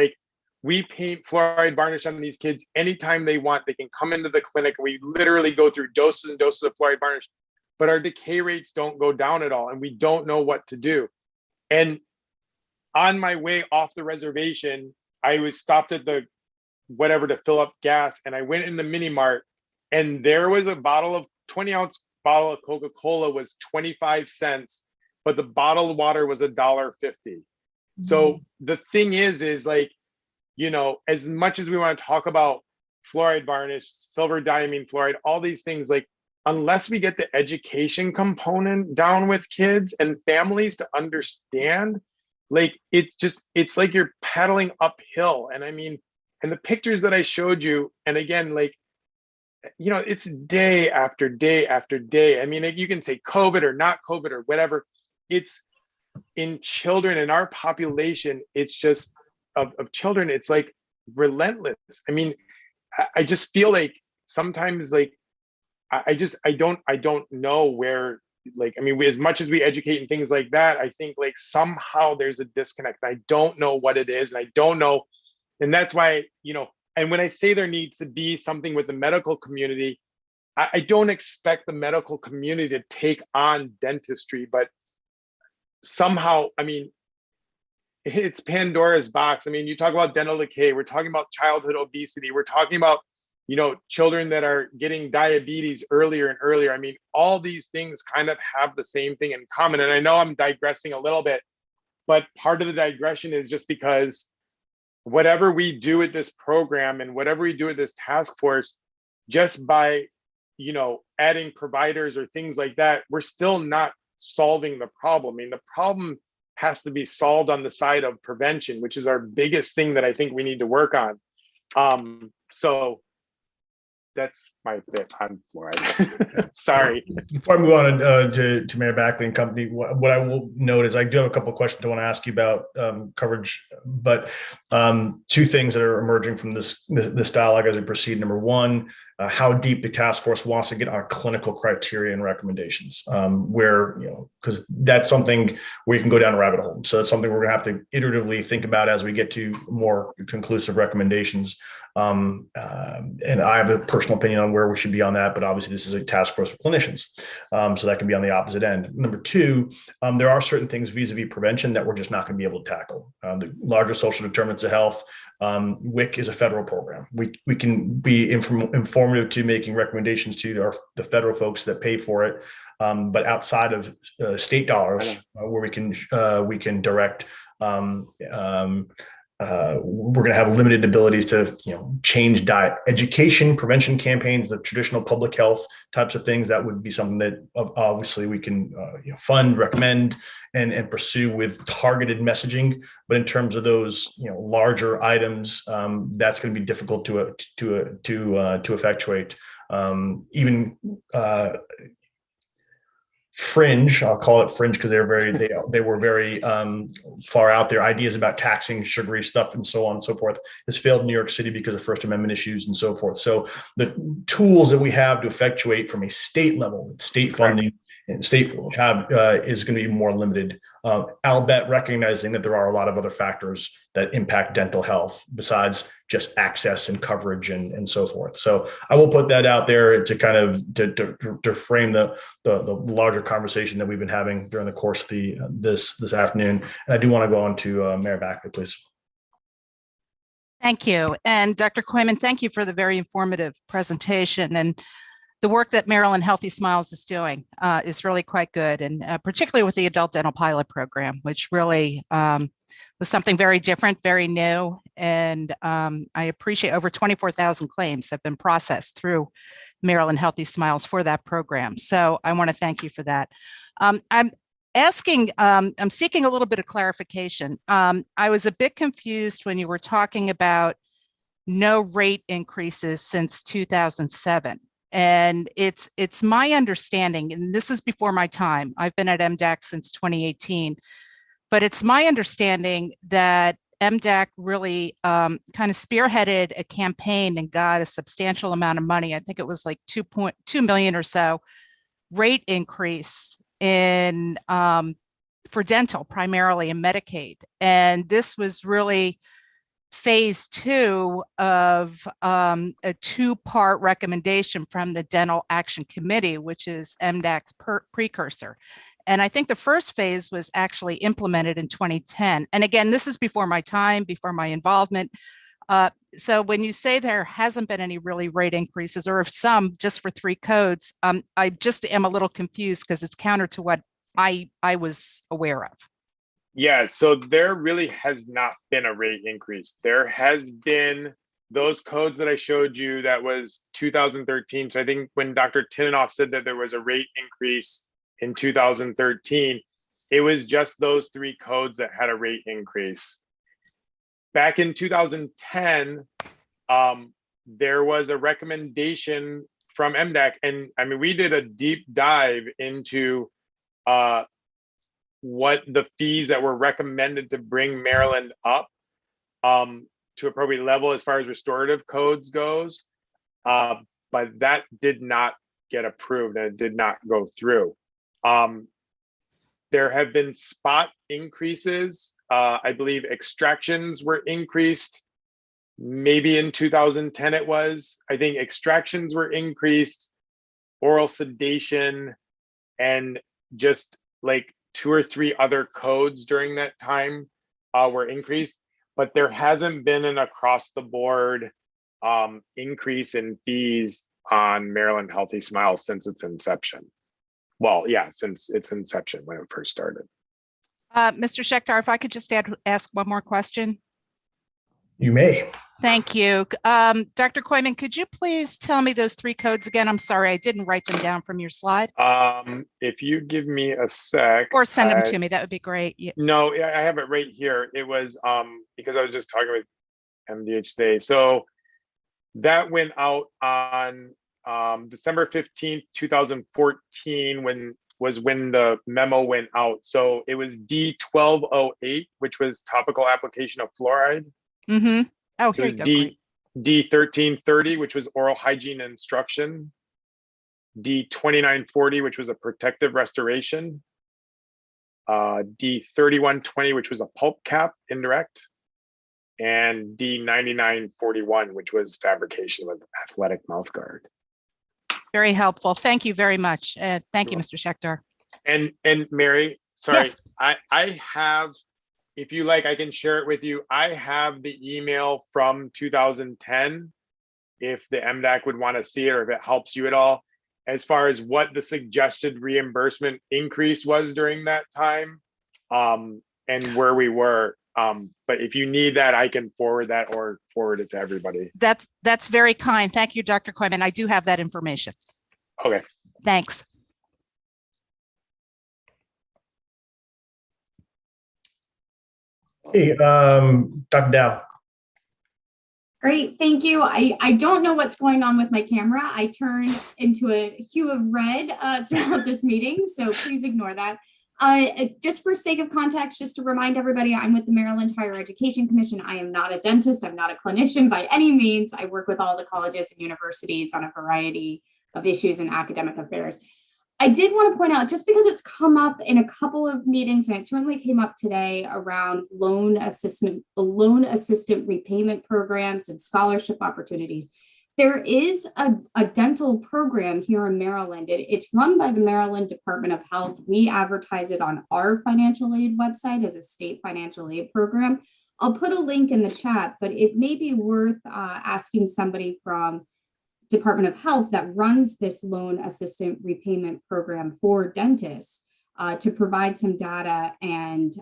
we paint fluoride varnish on these kids anytime they want. They can come into the clinic. We literally go through doses and doses of fluoride varnish, but our decay rates don't go down at all. And we don't know what to do. And on my way off the reservation, I was stopped at the whatever to fill up gas. And I went in the mini mart and there was a 20-ounce bottle of Coca-Cola was 25 cents, but the bottled water was $1.50. So the thing is as much as we want to talk about fluoride varnish, silver diamine fluoride, all these things, unless we get the education component down with kids and families to understand, it's like you're paddling uphill. And I mean, and the pictures that I showed you, and again, it's day after day after day. I mean, you can say COVID or not COVID or whatever. It's in children in our population. It's just of children. It's like relentless. I mean, I just feel like sometimes like I don't know where, like, I mean, as much as we educate and things like that, I think like somehow there's a disconnect. I don't know what it is, and I don't know. And that's why, and when I say there needs to be something with the medical community, I don't expect the medical community to take on dentistry, but somehow, I mean, it's Pandora's box. I mean, you talk about dental decay, we're talking about childhood obesity, we're talking about children that are getting diabetes earlier and earlier. I mean, all these things kind of have the same thing in common. And I know I'm digressing a little bit, but part of the digression is just because whatever we do with this program and whatever we do with this task force, just by, adding providers or things like that, we're still not solving the problem. I mean, the problem has to be solved on the side of prevention, which is our biggest thing that I think we need to work on. So that's my bit on fluoride. Sorry. Before I move on to Mayor Backley and company, what I will note is I do have a couple of questions I want to ask you about coverage, but two things that are emerging from this dialogue as we proceed. Number one, how deep the task force wants to get on clinical criteria and recommendations, where, because that's something where you can go down a rabbit hole. So it's something we're going to have to iteratively think about as we get to more conclusive recommendations. And I have a personal opinion on where we should be on that, but obviously this is a task force for clinicians. So that can be on the opposite end. Number two, there are certain things vis-a-vis prevention that we're just not going to be able to tackle. The larger social determinants of health, WIC is a federal program. We can be informative to making recommendations to the federal folks that pay for it. But outside of state dollars, where we can direct, we're going to have limited abilities to, change diet, education, prevention campaigns, the traditional public health types of things. That would be something that obviously we can fund, recommend, and pursue with targeted messaging. But in terms of those, larger items, that's going to be difficult to effectuate. Even fringe, I'll call it fringe because they were very far out there. Ideas about taxing sugary stuff and so on and so forth has failed in New York City because of First Amendment issues and so forth. So the tools that we have to effectuate from a state level, state funding and state have is going to be more limited. I'll bet recognizing that there are a lot of other factors that impact dental health besides just access and coverage and so forth. So I will put that out there to kind of to frame the larger conversation that we've been having during the course of this afternoon. And I do want to go on to Mayor Backley, please. Thank you. And Dr. Koyman, thank you for the very informative presentation. And the work that Maryland Healthy Smiles is doing is really quite good, and particularly with the adult dental pilot program, which really was something very different, very new. And I appreciate over 24,000 claims have been processed through Maryland Healthy Smiles for that program. So I want to thank you for that. I'm seeking a little bit of clarification. I was a bit confused when you were talking about no rate increases since 2007. And it's my understanding, and this is before my time, I've been at MDAC since 2018, but it's my understanding that MDAC really kind of spearheaded a campaign and got a substantial amount of money. I think it was like 2.2 million or so rate increase in for dental, primarily in Medicaid. And this was really phase 2 of a 2-part recommendation from the Dental Action Committee, which is MDAC's precursor. And I think the first phase was actually implemented in 2010. And again, this is before my time, before my involvement. So when you say there hasn't been any really rate increases, or if some just for 3 codes, I just am a little confused because it's counter to what I was aware of. Yeah, so there really has not been a rate increase. There has been those codes that I showed you, that was 2013. So I think when Dr. Tinenoff said that there was a rate increase in 2013, it was just those 3 codes that had a rate increase. Back in 2010, there was a recommendation from MDAC, and I mean, we did a deep dive into what the fees that were recommended to bring Maryland up to appropriate level as far as restorative codes goes. But that did not get approved and it did not go through. There have been spot increases. I believe extractions were increased. Maybe in 2010 it was. I think extractions were increased, oral sedation, and just like 2 or 3 other codes during that time were increased. But there hasn't been an across the board increase in fees on Maryland Healthy Smiles since its inception. Well, yeah, since its inception when it first started. Mr. Schechter, if I could just ask one more question. You may. Thank you. Dr. Koyman, could you please tell me those 3 codes again? I'm sorry, I didn't write them down from your slide. If you give me a sec. Or send them to me, that would be great. Yeah. No, I have it right here. It was because I was just talking with MDH today. So that went out on December 15th, 2014, when the memo went out. So it was D1208, which was topical application of fluoride. Mm-hmm. Oh, here it was you go. D1330, which was oral hygiene and instruction. D2940, which was a protective restoration. D3120, which was a pulp cap indirect. And D9941, which was fabrication with athletic mouthguard. Very helpful. Thank you very much. Thank you, Mr. Schechter. And Mary, sorry, Yes. I have, if you like, I can share it with you. I have the email from 2010, if the MDAC would want to see it or if it helps you at all, as far as what the suggested reimbursement increase was during that time, and where we were. But if you need that, I can forward that or forward it to everybody. That's very kind. Thank you, Dr. Koyman. I do have that information. Okay. Thanks. Hey, Dr. Dow. Great, thank you. I don't know what's going on with my camera. I turn into a hue of red throughout this meeting, so please ignore that. Just for sake of context, just to remind everybody, I'm with the Maryland Higher Education Commission. I am not a dentist. I'm not a clinician by any means. I work with all the colleges and universities on a variety of issues in academic affairs. I did want to point out, just because it's come up in a couple of meetings, and it certainly came up today around loan assistant repayment programs and scholarship opportunities. There is a dental program here in Maryland. It's run by the Maryland Department of Health. We advertise it on our financial aid website as a state financial aid program. I'll put a link in the chat, but it may be worth asking somebody from Department of Health that runs this loan assistant repayment program for dentists to provide some data and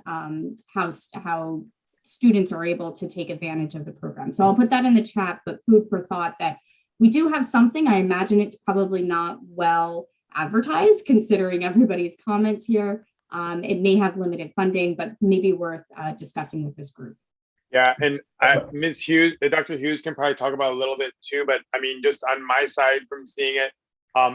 how students are able to take advantage of the program. So I'll put that in the chat, but food for thought that we do have something. I imagine it's probably not well advertised considering everybody's comments here. It may have limited funding, but maybe worth discussing with this group. Yeah, and Ms. Hughes, Dr. Hughes can probably talk about it a little bit too, but I mean, just on my side from seeing it,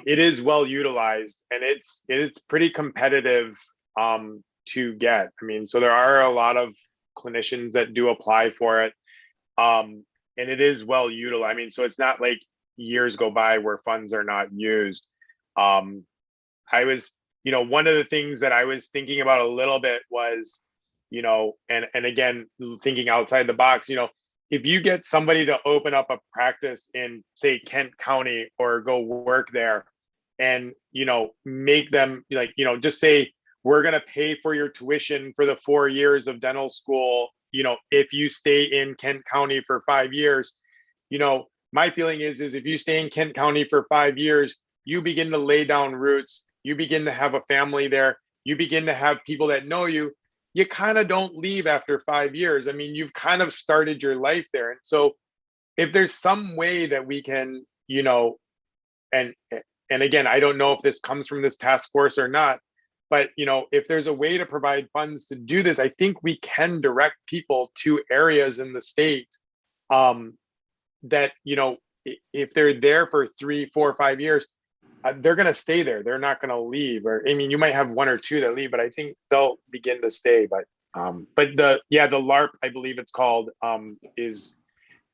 it is well utilized and it's pretty competitive to get. I mean, so there are a lot of clinicians that do apply for it, and it is well utilized. I mean, so it's not like years go by where funds are not used. I was, one of the things that I was thinking about a little bit was, and again, thinking outside the box, if you get somebody to open up a practice in, say, Kent County or go work there and, make them like, just say, we're going to pay for your tuition for the 4 years of dental school, if you stay in Kent County for 5 years. My feeling is if you stay in Kent County for 5 years, you begin to lay down roots, you begin to have a family there, you begin to have people that know you. You kind of don't leave after 5 years. I mean, you've kind of started your life there. And so if there's some way that we can, and again, I don't know if this comes from this task force or not, but, if there's a way to provide funds to do this, I think we can direct people to areas in the state that, if they're there for 3, 4, 5 years, they're going to stay there. They're not going to leave. Or, I mean, you might have 1 or 2 that leave, but I think they'll begin to stay. But the LARP, I believe it's called, is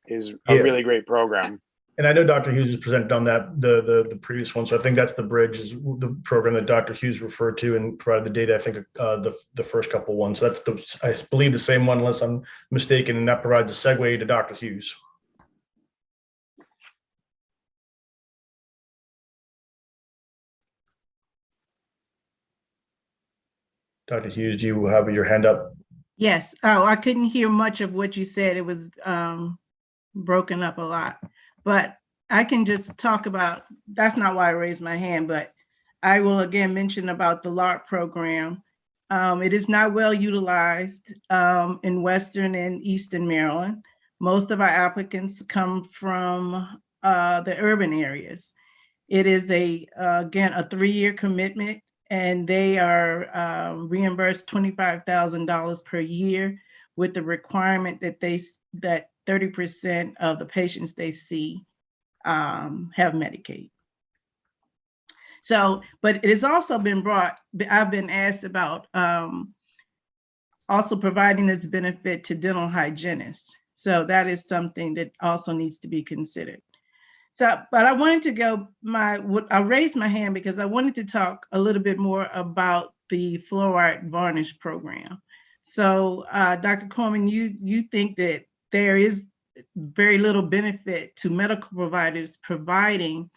a really great program. And I know Dr. Hughes has presented on that, the previous one. So I think that's the bridge, is the program that Dr. Hughes referred to and provided the data. I think the first couple ones. So that's I believe the same one, unless I'm mistaken, and that provides a segue to Dr. Hughes. Dr. Hughes, do you have your hand up? Yes. Oh, I couldn't hear much of what you said. It was broken up a lot, but I can just talk about, that's not why I raised my hand, but I will again mention about the Larp program. It is not well utilized in Western and Eastern Maryland. Most of our applicants come from the urban areas. It is again, a 3-year commitment, and they are reimbursed $25,000 per year with the requirement that that 30% of the patients they see have Medicaid. So, but it has also been I've been asked about also providing this benefit to dental hygienists. So that is something that also needs to be considered. So, but I wanted to I raised my hand because I wanted to talk a little bit more about the fluoride varnish program. So Dr. Corman, you think that there is very little benefit to medical providers providing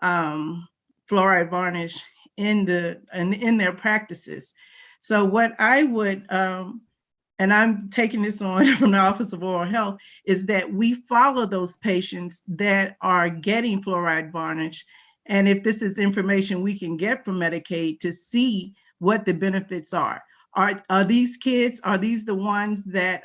fluoride varnish in their practices. So what I would, and I'm taking this on from the Office of Oral Health, is that we follow those patients that are getting fluoride varnish. And if this is information we can get from Medicaid, to see what the benefits are. Are these kids, are these the ones that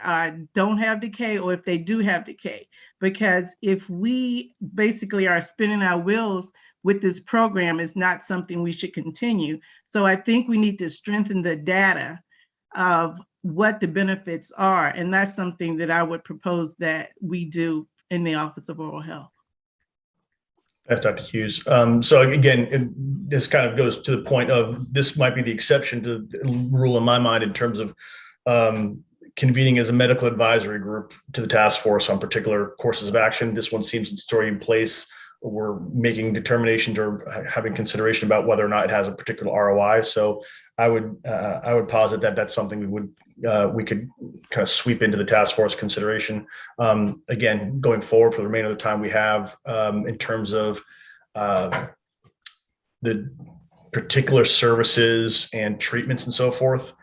don't have decay, or if they do have decay? Because if we basically are spinning our wheels with this program, is not something we should continue. So I think we need to strengthen the data of what the benefits are. And that's something that I would propose that we do in the Office of Oral Health. That's Dr. Hughes. So again, this kind of goes to the point of, this might be the exception to the rule in my mind, in terms of convening as a medical advisory group to the task force on particular courses of action. This one seems it's already in place. We're making determinations or having consideration about whether or not it has a particular ROI. So I would posit that that's something we could kind of sweep into the task force consideration. Again, going forward for the remainder of the time we have, in terms of the particular services and treatments and so forth,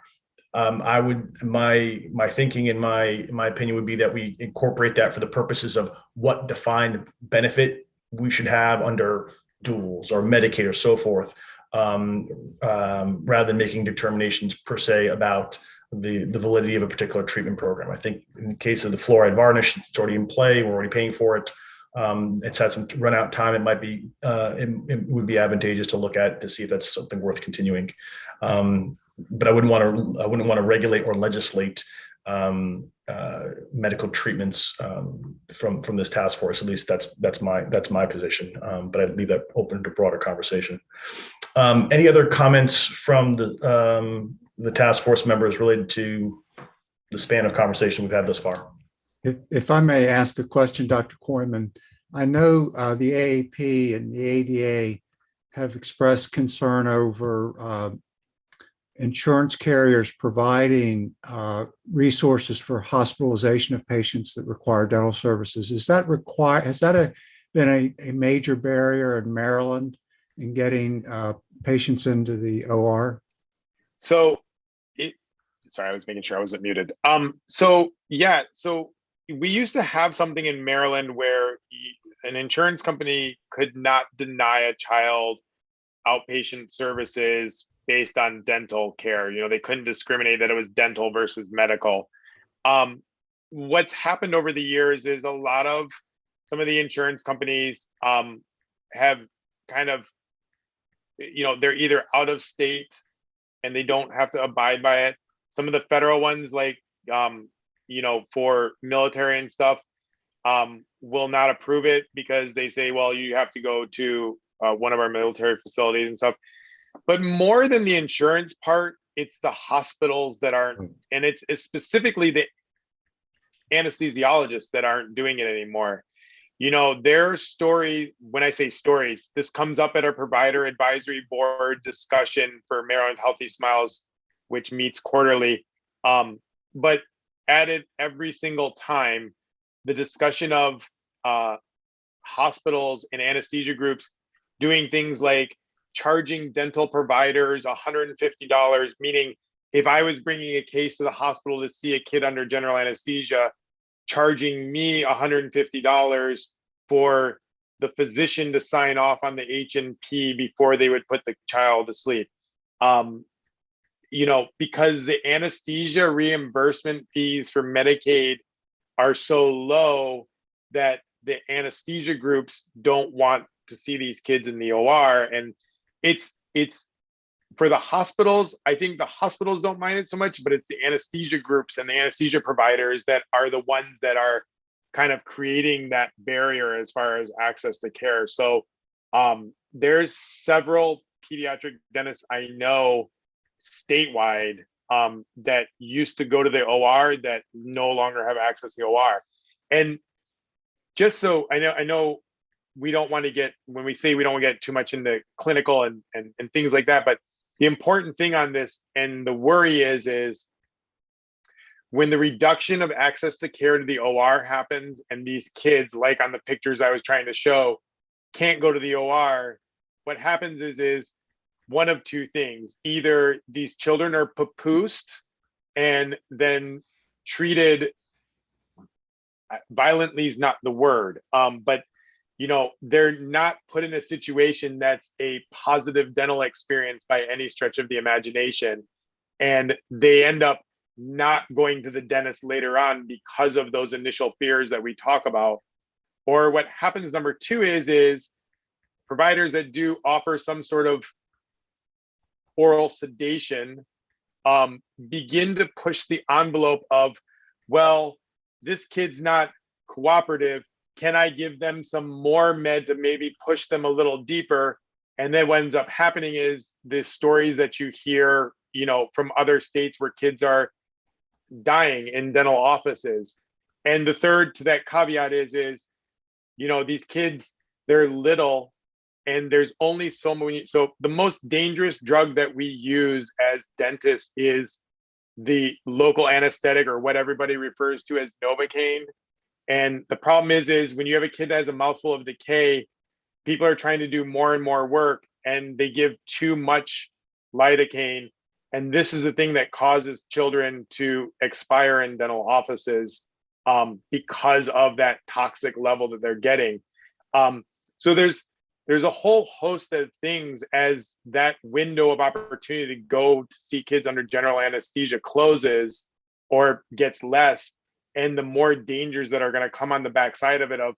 I would, my thinking in my opinion would be that we incorporate that for the purposes of what defined benefit we should have under duals or Medicaid or so forth, rather than making determinations per se about the validity of a particular treatment program. I think in the case of the fluoride varnish, it's already in play. We're already paying for it. It's had some run out time. It might be, it would be advantageous to look at to see if that's something worth continuing. But I wouldn't want to regulate or legislate medical treatments from this task force. At least that's my position. But I'd leave that open to broader conversation. Any other comments from the task force members related to the span of conversation we've had thus far? If I may ask a question, Dr. Koyman, I know the AAP and the ADA have expressed concern over insurance carriers providing resources for hospitalization of patients that require dental services. Has that been a major barrier in Maryland in getting patients into the OR? Sorry, I was making sure I wasn't muted. So we used to have something in Maryland where an insurance company could not deny a child outpatient services based on dental care. You know, they couldn't discriminate that it was dental versus medical. What's happened over the years is some of the insurance companies have kind of, they're either out of state and they don't have to abide by it. Some of the federal ones, like, for military and stuff, will not approve it because they say, well, you have to go to one of our military facilities and stuff. But more than the insurance part, it's the hospitals that aren't, and it's specifically the anesthesiologists that aren't doing it anymore. You know, their story, when I say stories, this comes up at our provider advisory board discussion for Maryland Healthy Smiles, which meets quarterly. But at it every single time, the discussion of hospitals and anesthesia groups doing things like charging dental providers $150, meaning if I was bringing a case to the hospital to see a kid under general anesthesia, charging me $150 for the physician to sign off on the H&P before they would put the child to sleep. You know, because the anesthesia reimbursement fees for Medicaid are so low that the anesthesia groups don't want to see these kids in the OR. And it's for the hospitals, I think the hospitals don't mind it so much, but it's the anesthesia groups and the anesthesia providers that are the ones that are kind of creating that barrier as far as access to care. So there's several pediatric dentists I know statewide that used to go to the OR that no longer have access to the OR. And just so I know we don't want to get, when we say we don't want to get too much into clinical and things like that, but the important thing on this and the worry is when the reduction of access to care to the OR happens and these kids, like on the pictures I was trying to show, can't go to the OR, what happens is one of two things. Either these children are papoosed and then treated violently is not the word, but you know, they're not put in a situation that's a positive dental experience by any stretch of the imagination. And they end up not going to the dentist later on because of those initial fears that we talk about. Or what happens, number two, is providers that do offer some sort of oral sedation begin to push the envelope of, well, this kid's not cooperative. Can I give them some more med to maybe push them a little deeper? And then what ends up happening is the stories that you hear, you know, from other states where kids are dying in dental offices. And the third to that caveat is, you know, these kids, they're little and there's only so many. So the most dangerous drug that we use as dentists is the local anesthetic, or what everybody refers to as Novocaine. And the problem is when you have a kid that has a mouthful of decay, people are trying to do more and more work and they give too much lidocaine. And this is the thing that causes children to expire in dental offices because of that toxic level that they're getting. So there's a whole host of things as that window of opportunity to go to see kids under general anesthesia closes or gets less. And the more dangers that are going to come on the backside of it, of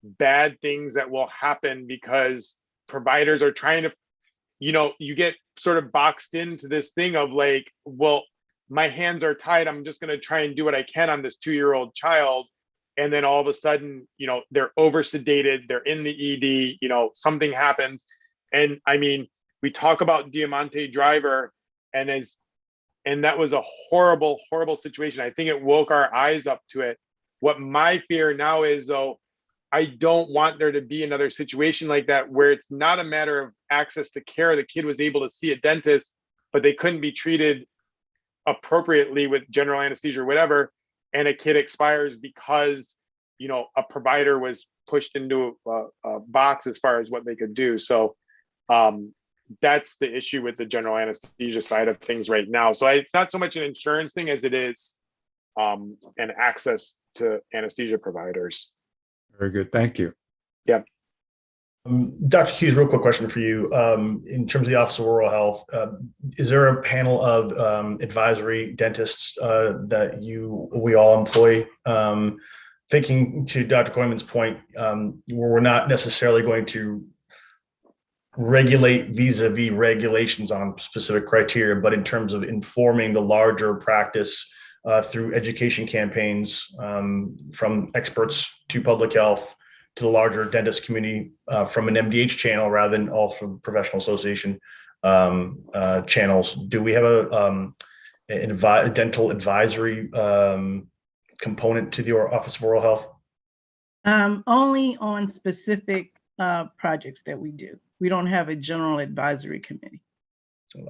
bad things that will happen because providers are trying to, you know, you get sort of boxed into this thing of like, well, my hands are tied. I'm just going to try and do what I can on this 2-year-old child. And then all of a sudden, you know, they're over sedated, they're in the ED, you know, something happens. And I mean, we talk about Diamante Driver and that was a horrible, horrible situation. I think it woke our eyes up to it. What my fear now is, though, I don't want there to be another situation like that where it's not a matter of access to care. The kid was able to see a dentist, but they couldn't be treated appropriately with general anesthesia or whatever. And a kid expires because, you know, a provider was pushed into a box as far as what they could do. So that's the issue with the general anesthesia side of things right now. So it's not so much an insurance thing as it is an access to anesthesia providers. Very good. Thank you. Yep. Dr. Hughes, real quick question for you. In terms of the Office of Oral Health, is there a panel of advisory dentists that we all employ? Thinking to Dr. Coyman's point, where we're not necessarily going to regulate vis-a-vis regulations on specific criteria, but in terms of informing the larger practice through education campaigns from experts to public health to the larger dentist community from an MDH channel rather than all from professional association channels. Do we have a dental advisory component to the Office of Oral Health? Only on specific projects that we do. We don't have a general advisory committee.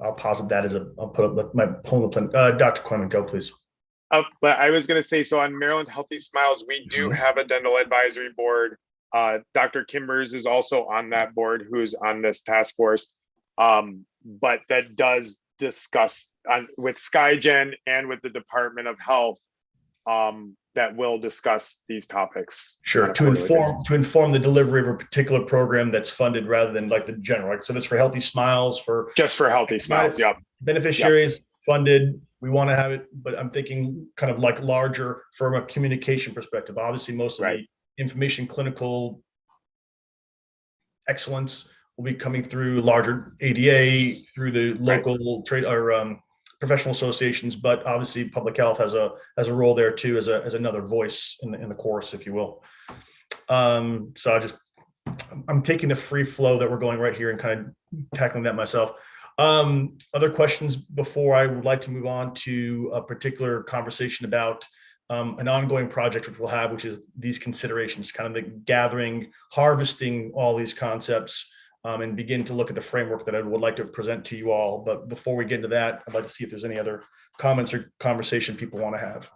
I'll posit that as I'll put up my poll. Dr. Quinlan, go please. But I was going to say, so on Maryland Healthy Smiles, we do have a dental advisory board. Dr. Kimbers is also on that board, who's on this task force. But that does discuss with SkyGen and with the Department of Health that will discuss these topics. Sure, to inform the delivery of a particular program that's funded rather than like the general. Right? So that's for Healthy Smiles, for just for Healthy Smiles. Yep. Beneficiaries funded. We want to have it, but I'm thinking kind of like larger from a communication perspective. Obviously, most of the information clinical excellence will be coming through larger ADA, through the local trade or professional associations, but obviously public health has a role there too, as another voice in the chorus, if you will. So I'm taking the free flow that we're going right here and kind of tackling that myself. Other questions before I would like to move on to a particular conversation about an ongoing project which we'll have, which is these considerations, kind of the gathering, harvesting all these concepts, and begin to look at the framework that I would like to present to you all. But before we get into that, I'd like to see if there's any other comments or conversation people want to have.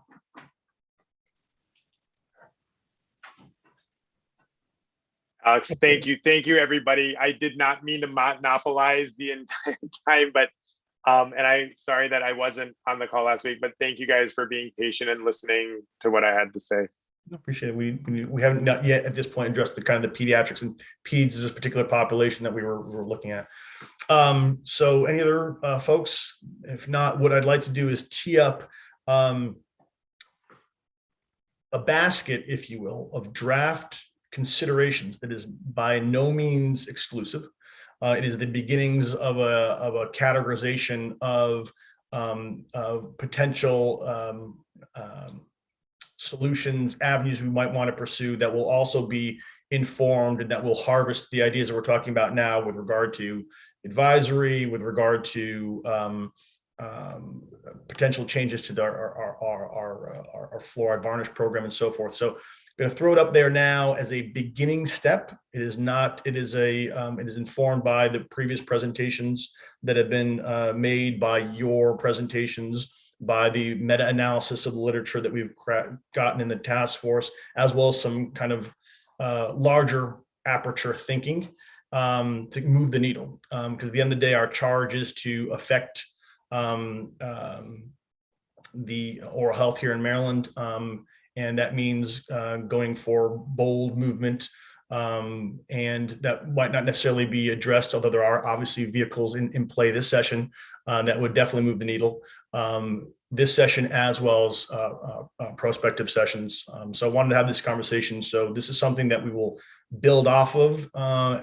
Alex, thank you. Thank you, everybody. I did not mean to monopolize the entire time, but and I'm sorry that I wasn't on the call last week, but thank you guys for being patient and listening to what I had to say. I appreciate it. We haven't not yet at this point addressed the kind of the pediatrics, and peds is this particular population that we were looking at. So any other folks? If not, what I'd like to do is tee up a basket, if you will, of draft considerations that is by no means exclusive. It is the beginnings of a categorization of potential solutions, avenues we might want to pursue that will also be informed and that will harvest the ideas that we're talking about now with regard to advisory, with regard to potential changes to our fluoride varnish program and so forth. So I'm going to throw it up there now as a beginning step. It is not, it is informed by the previous presentations that have been made, by your presentations, by the meta-analysis of the literature that we've gotten in the task force, as well as some kind of larger aperture thinking to move the needle. Because at the end of the day, our charge is to affect the oral health here in Maryland. And that means going for bold movement. And that might not necessarily be addressed, although there are obviously vehicles in play this session that would definitely move the needle. This session, as well as prospective sessions. So I wanted to have this conversation. So this is something that we will build off of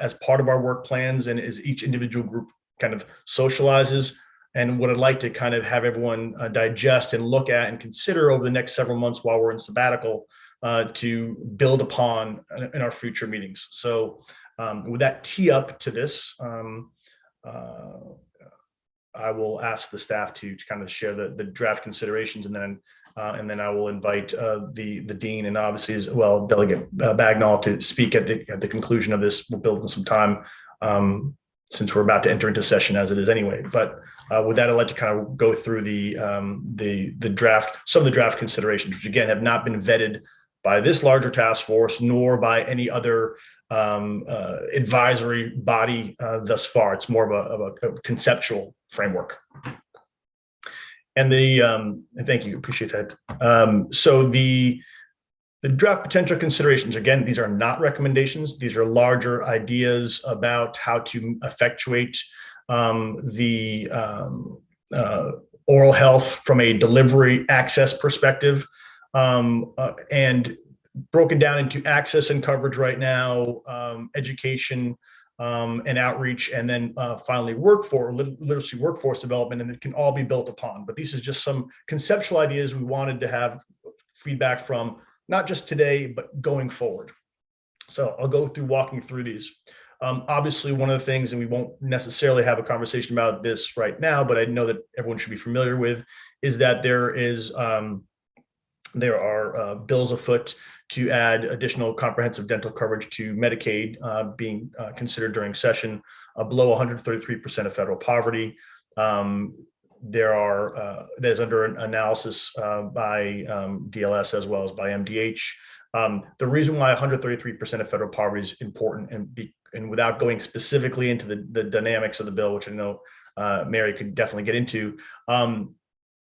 as part of our work plans, and as each individual group kind of socializes. And what I'd like to kind of have everyone digest and look at and consider over the next several months while we're in sabbatical to build upon in our future meetings. So with that tee up to this, I will ask the staff to kind of share the draft considerations, and then I will invite the dean and obviously as well Delegate Bagnall to speak at the conclusion of this. We'll build in some time since we're about to enter into session as it is anyway. But with that, I'd like to kind of go through the draft, some of the draft considerations, which again have not been vetted by this larger task force nor by any other advisory body thus far. It's more of a conceptual framework. And thank you, appreciate that. So the draft potential considerations, again, these are not recommendations. These are larger ideas about how to effectuate the oral health from a delivery access perspective, and broken down into access and coverage right now, education, and outreach, and then finally literacy workforce development, and it can all be built upon. But these is just some conceptual ideas we wanted to have feedback from, not just today, but going forward. So I'll go through walking through these. Obviously, one of the things, and we won't necessarily have a conversation about this right now, but I know that everyone should be familiar with, is that there are bills afoot to add additional comprehensive dental coverage to Medicaid being considered during session below 133% of federal poverty. That is under an analysis by DLS as well as by MDH. The reason why 133% of federal poverty is important, and without going specifically into the dynamics of the bill, which I know Mary could definitely get into,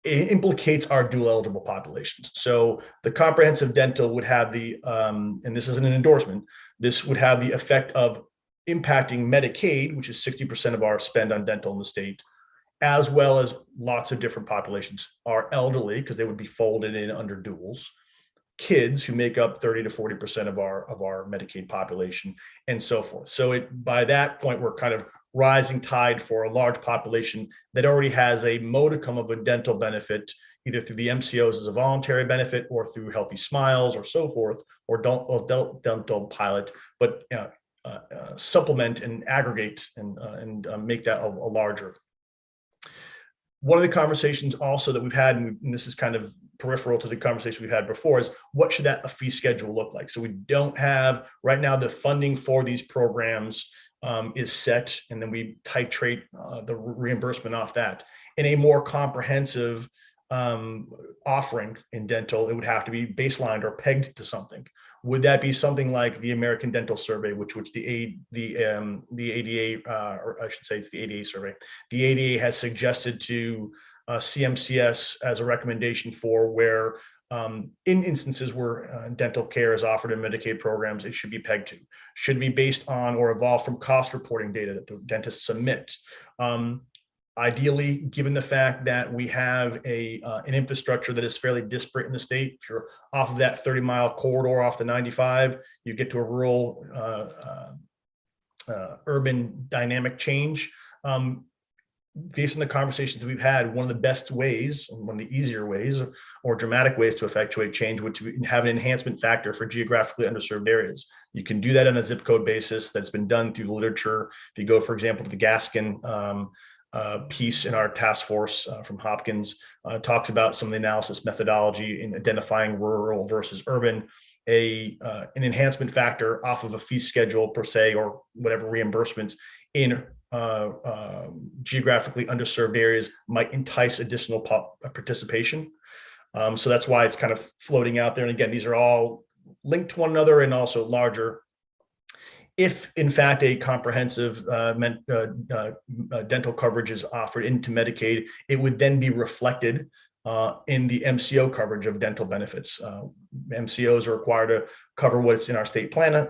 it implicates our dual eligible populations. So the comprehensive dental would have and this isn't an endorsement, this would have the effect of impacting Medicaid, which is 60% of our spend on dental in the state, as well as lots of different populations. Our elderly, because they would be folded in under duals, kids who make up 30 to 40% of our Medicaid population, and so forth. So by that point, we're kind of rising tide for a large population that already has a modicum of a dental benefit, either through the MCOs as a voluntary benefit or through Healthy Smiles or so forth, or dental pilot, but supplement and aggregate and make that a larger. One of the conversations also that we've had, and this is kind of peripheral to the conversation we've had before, is what should a fee schedule look like? So we don't have right now the funding for these programs is set, and then we titrate the reimbursement off that. In a more comprehensive offering in dental, it would have to be baselined or pegged to something. Would that be something like the American Dental Survey, which the ADA, or I should say it's the ADA survey, the ADA has suggested to CMCS as a recommendation for where in instances where dental care is offered in Medicaid programs, it should be pegged to, should be based on or evolve from cost reporting data that the dentists submit. Ideally, given the fact that we have an infrastructure that is fairly disparate in the state, if you're off of that 30-mile corridor off the 95, you get to a rural urban dynamic change. Based on the conversations that we've had, one of the best ways, one of the easier ways or dramatic ways to effectuate change would to have an enhancement factor for geographically underserved areas. You can do that on a zip code basis. That's been done through the literature. If you go, for example, to the Gaskin piece in our task force from Hopkins, talks about some of the analysis methodology in identifying rural versus urban. An enhancement factor off of a fee schedule per se, or whatever reimbursements in geographically underserved areas might entice additional participation. So that's why it's kind of floating out there. And again, these are all linked to one another and also larger. If in fact a comprehensive dental coverage is offered into Medicaid, it would then be reflected in the MCO coverage of dental benefits. MCOs are required to cover what's in our state plan.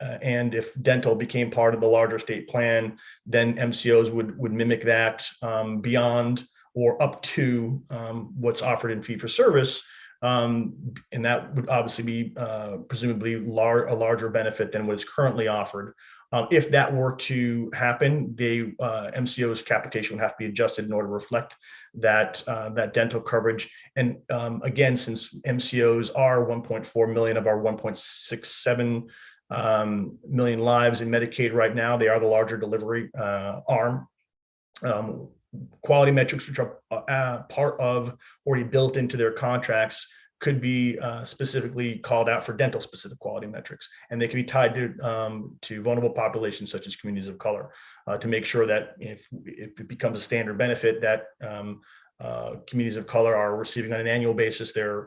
And if dental became part of the larger state plan, then MCOs would mimic that beyond or up to what's offered in fee for service. And that would obviously be presumably a larger benefit than what is currently offered. If that were to happen, the MCO's capitation would have to be adjusted in order to reflect that dental coverage. And again, since MCOs are 1.4 million of our 1.67 million lives in Medicaid right now, they are the larger delivery arm. Quality metrics, which are part of already built into their contracts, could be specifically called out for dental specific quality metrics, and they can be tied to vulnerable populations such as communities of color to make sure that if it becomes a standard benefit that communities of color are receiving on an annual basis their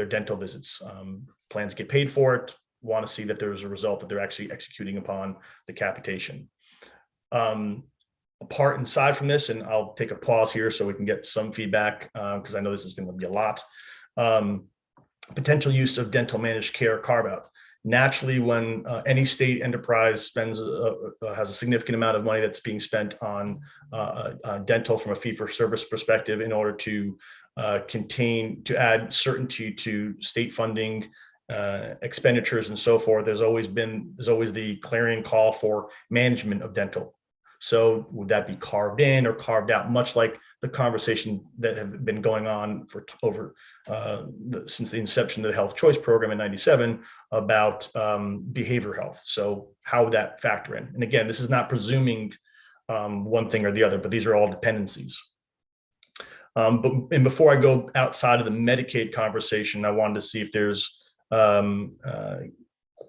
dental visits. Plans get paid for it, want to see that there's a result that they're actually executing upon the capitation. Apart and aside from this, and I'll take a pause here so we can get some feedback because I know this is going to be a lot. Potential use of dental managed care carve out. Naturally, when any state enterprise has a significant amount of money that's being spent on dental from a fee for service perspective in order to add certainty to state funding expenditures and so forth, there's always the clarion call for management of dental. So would that be carved in or carved out, much like the conversation that have been going on for since the inception of the Health Choice Program in '97 about behavioral health. So how would that factor in? And again, this is not presuming one thing or the other, but these are all dependencies. And before I go outside of the Medicaid conversation, I wanted to see if there's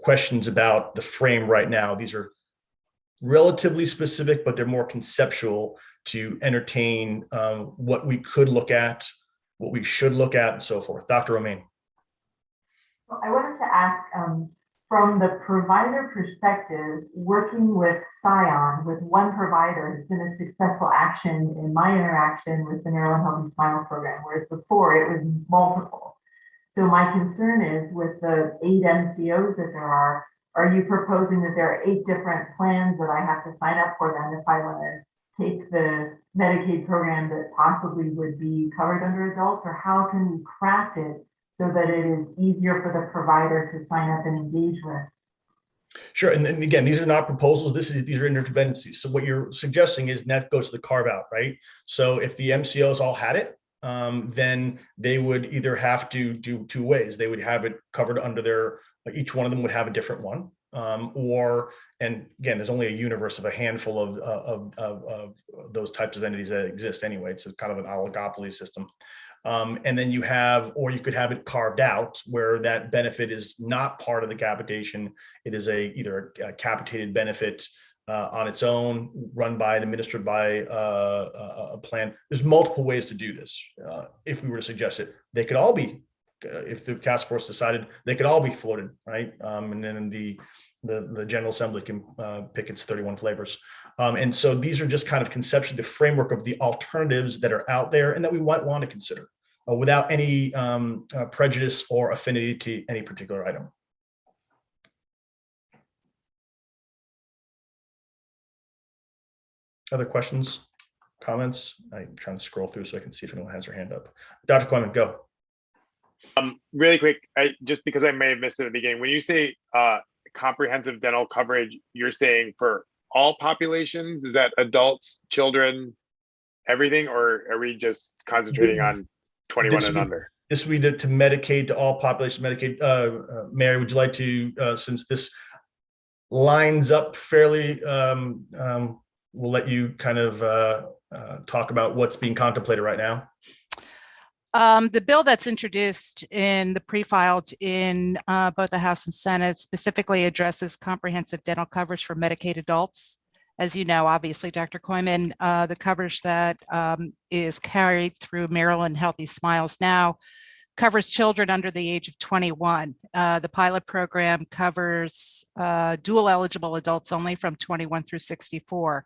questions about the frame right now. These are relatively specific, but they're more conceptual to entertain what we could look at, what we should look at, and so forth. Dr. Romain. Well, I wanted to ask, from the provider perspective, working with Scion, with one provider has been a successful action in my interaction with the Maryland Healthy Smile program, whereas before it was multiple. So my concern is with the 8 MCOs that there are you proposing that there are 8 different plans that I have to sign up for then if I want to take the Medicaid program that possibly would be covered under adults, or how can we craft it so that it is easier for the provider to sign up and engage with? Sure. And then again, these are not proposals. These are interdependencies. So what you're suggesting is, and that goes to the carve out, right? So if the MCOs all had it, then they would either have to do 2 ways. They would have it covered under each one of them would have a different one. And again, there's only a universe of a handful of those types of entities that exist anyway. It's kind of an oligopoly system. And then you could have it carved out where that benefit is not part of the capitation. It is either a capitated benefit on its own, run by and administered by a plan. There's multiple ways to do this. If we were to suggest it, they could all be, if the task force decided, they could all be floated, right? And then the General Assembly can pick its 31 flavors. And so these are just kind of conceptually the framework of the alternatives that are out there and that we might want to consider without any prejudice or affinity to any particular item. Other questions, comments? I'm trying to scroll through so I can see if anyone has their hand up. Dr. Coleman, go. Really quick, just because I may have missed it at the beginning, when you say comprehensive dental coverage, you're saying for all populations? Is that adults, children, everything, or are we just concentrating on 21 and under? This would be to Medicaid, to all population Medicaid. Mary, would you like to, since this lines up fairly, we'll let you kind of talk about what's being contemplated right now. The bill that's introduced in the pre-filed in both the House and Senate specifically addresses comprehensive dental coverage for Medicaid adults. As you know, obviously, Dr. Koyman, the coverage that is carried through Maryland Healthy Smiles now covers children under the age of 21. The pilot program covers dual eligible adults only from 21 through 64.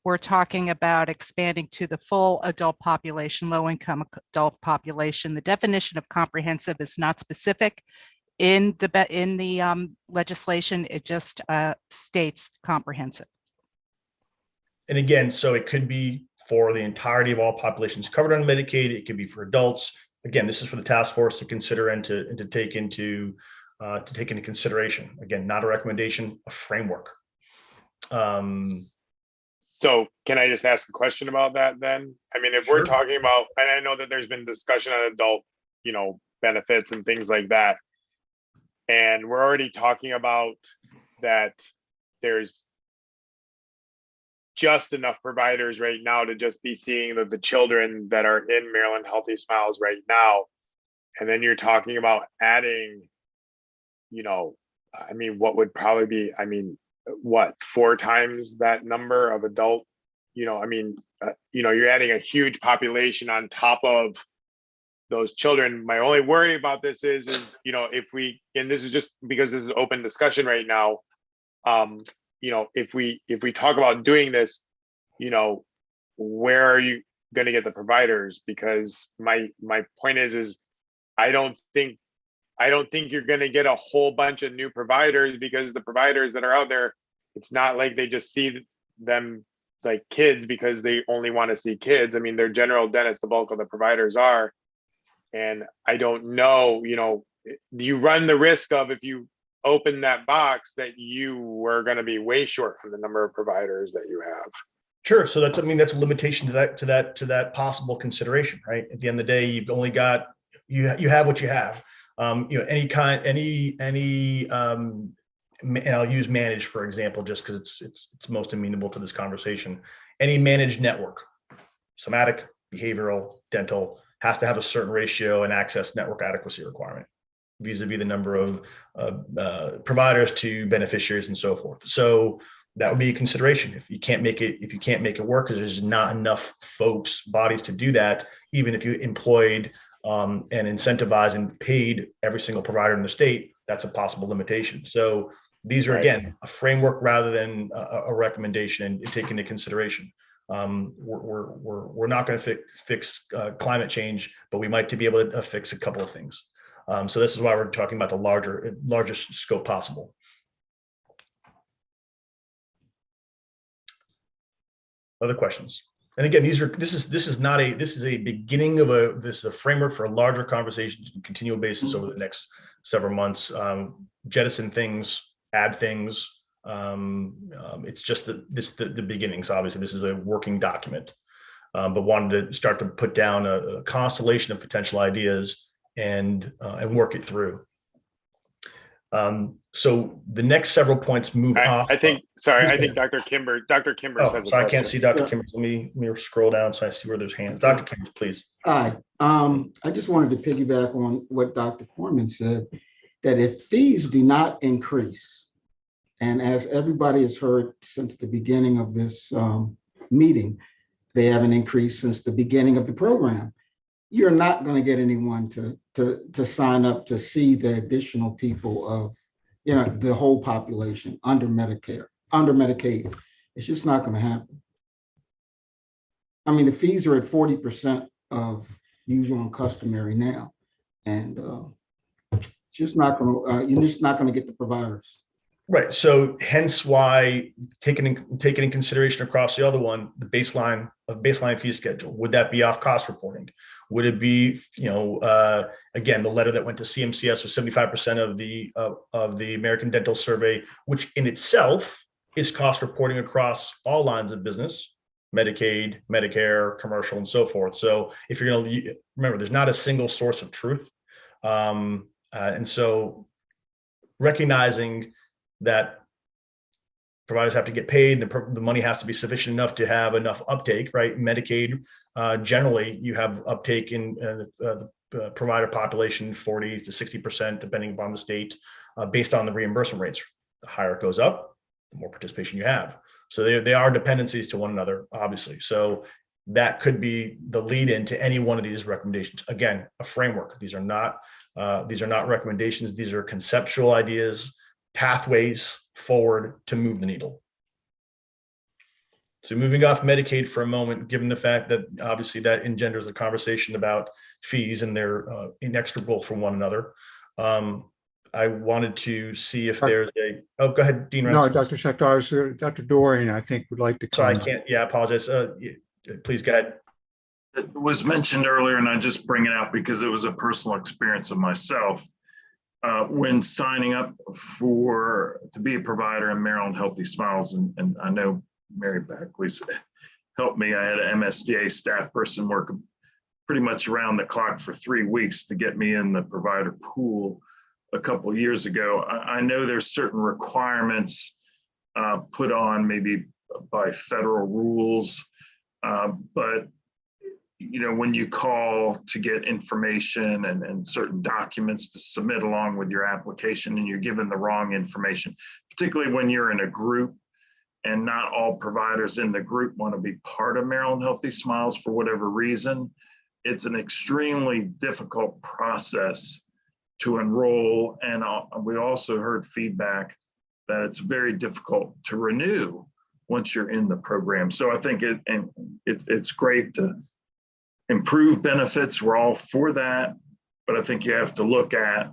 We're talking about expanding to the full adult population, low-income adult population. The definition of comprehensive is not specific in the legislation. It just states comprehensive. And again, so it could be for the entirety of all populations covered on Medicaid. It could be for adults. Again, this is for the task force to consider and to take into consideration. Again, not a recommendation, a framework. So can I just ask a question about that then? I mean, if we're talking about, and I know that there's been discussion on adult, benefits and things like that. And we're already talking about that there's just enough providers right now to just be seeing the children that are in Maryland Healthy Smiles right now. And then you're talking about adding, I mean, what would probably be, I mean, what, 4 times that number of adult, I mean, you're adding a huge population on top of those children. My only worry about this is, if we, and this is just because this is open discussion right now, if we talk about doing this, where are you going to get the providers? Because my point is I don't think you're going to get a whole bunch of new providers, because the providers that are out there, it's not like they just see them like kids because they only want to see kids. I mean, they're general dentists, the bulk of the providers are. And I don't know, you run the risk of, if you open that box, that you are going to be way short on the number of providers that you have. Sure. So that's, I mean, that's a limitation to that possible consideration, right? At the end of the day, you've only got, you have what you have. You know, and I'll use managed, for example, just because it's most amenable to this conversation. Any managed network, somatic, behavioral, dental, has to have a certain ratio and access network adequacy requirement vis-a-vis the number of providers to beneficiaries and so forth. So that would be a consideration. If you can't make it work because there's not enough folks, bodies to do that, even if you employed and incentivized and paid every single provider in the state, that's a possible limitation. So these are, again, a framework rather than a recommendation and take into consideration. We're not going to fix climate change, but we might be able to fix a couple of things. So this is why we're talking about the largest scope possible. Other questions? And again, this is a beginning of a framework for a larger conversation on a continual basis over the next several months. Jettison things, add things. It's just the beginnings. Obviously, this is a working document, but wanted to start to put down a constellation of potential ideas and work it through. So the next several points move off. I think Dr. Kimber has a question. I can't see Dr. Kimber. Let me scroll down so I see where there's hands. Dr. Kimber, please. Hi. I just wanted to piggyback on what Dr. Corman said, that if fees do not increase, and as everybody has heard since the beginning of this meeting, they haven't increased since the beginning of the program, you're not going to get anyone to sign up to see the additional people of, you know, the whole population under Medicaid. It's just not going to happen. I mean, the fees are at 40% of usual and customary now, and just not going to. You're just not going to get the providers. Right. So hence why taking in consideration across the other one, the baseline fee schedule, would that be off cost reporting? Would it be, you know, again, the letter that went to CMCS was 75% of the American Dental Survey, which in itself is cost reporting across all lines of business, Medicaid, Medicare, commercial, and so forth. So if you're going to remember, there's not a single source of truth. And so recognizing that providers have to get paid, the money has to be sufficient enough to have enough uptake, right? Medicaid, generally you have uptake in the provider population, 40 to 60%, depending upon the state, based on the reimbursement rates. The higher it goes up, the more participation you have. So they are dependencies to one another, obviously. So that could be the lead into any one of these recommendations. Again, a framework. These are not recommendations. These are conceptual ideas, pathways forward to move the needle. So moving off Medicaid for a moment, given the fact that obviously that engenders a conversation about fees and they're inextricable from one another. I wanted to see if there's go ahead, Dean. No, Dr. Shektar, Dr. Dorian, I think would like to comment. So I can't, I apologize. Please go ahead. It was mentioned earlier, and I just bring it out because it was a personal experience of myself. When signing up to be a provider in Maryland Healthy Smiles, and I know Mary Backley's helped me. I had an MSDA staff person work pretty much around the clock for 3 weeks to get me in the provider pool a couple of years ago. I know there's certain requirements put on maybe by federal rules, but you know, when you call to get information and certain documents to submit along with your application and you're given the wrong information, particularly when you're in a group and not all providers in the group want to be part of Maryland Healthy Smiles for whatever reason, it's an extremely difficult process to enroll. And we also heard feedback that it's very difficult to renew once you're in the program. So I think it's great to improve benefits. We're all for that, but I think you have to look at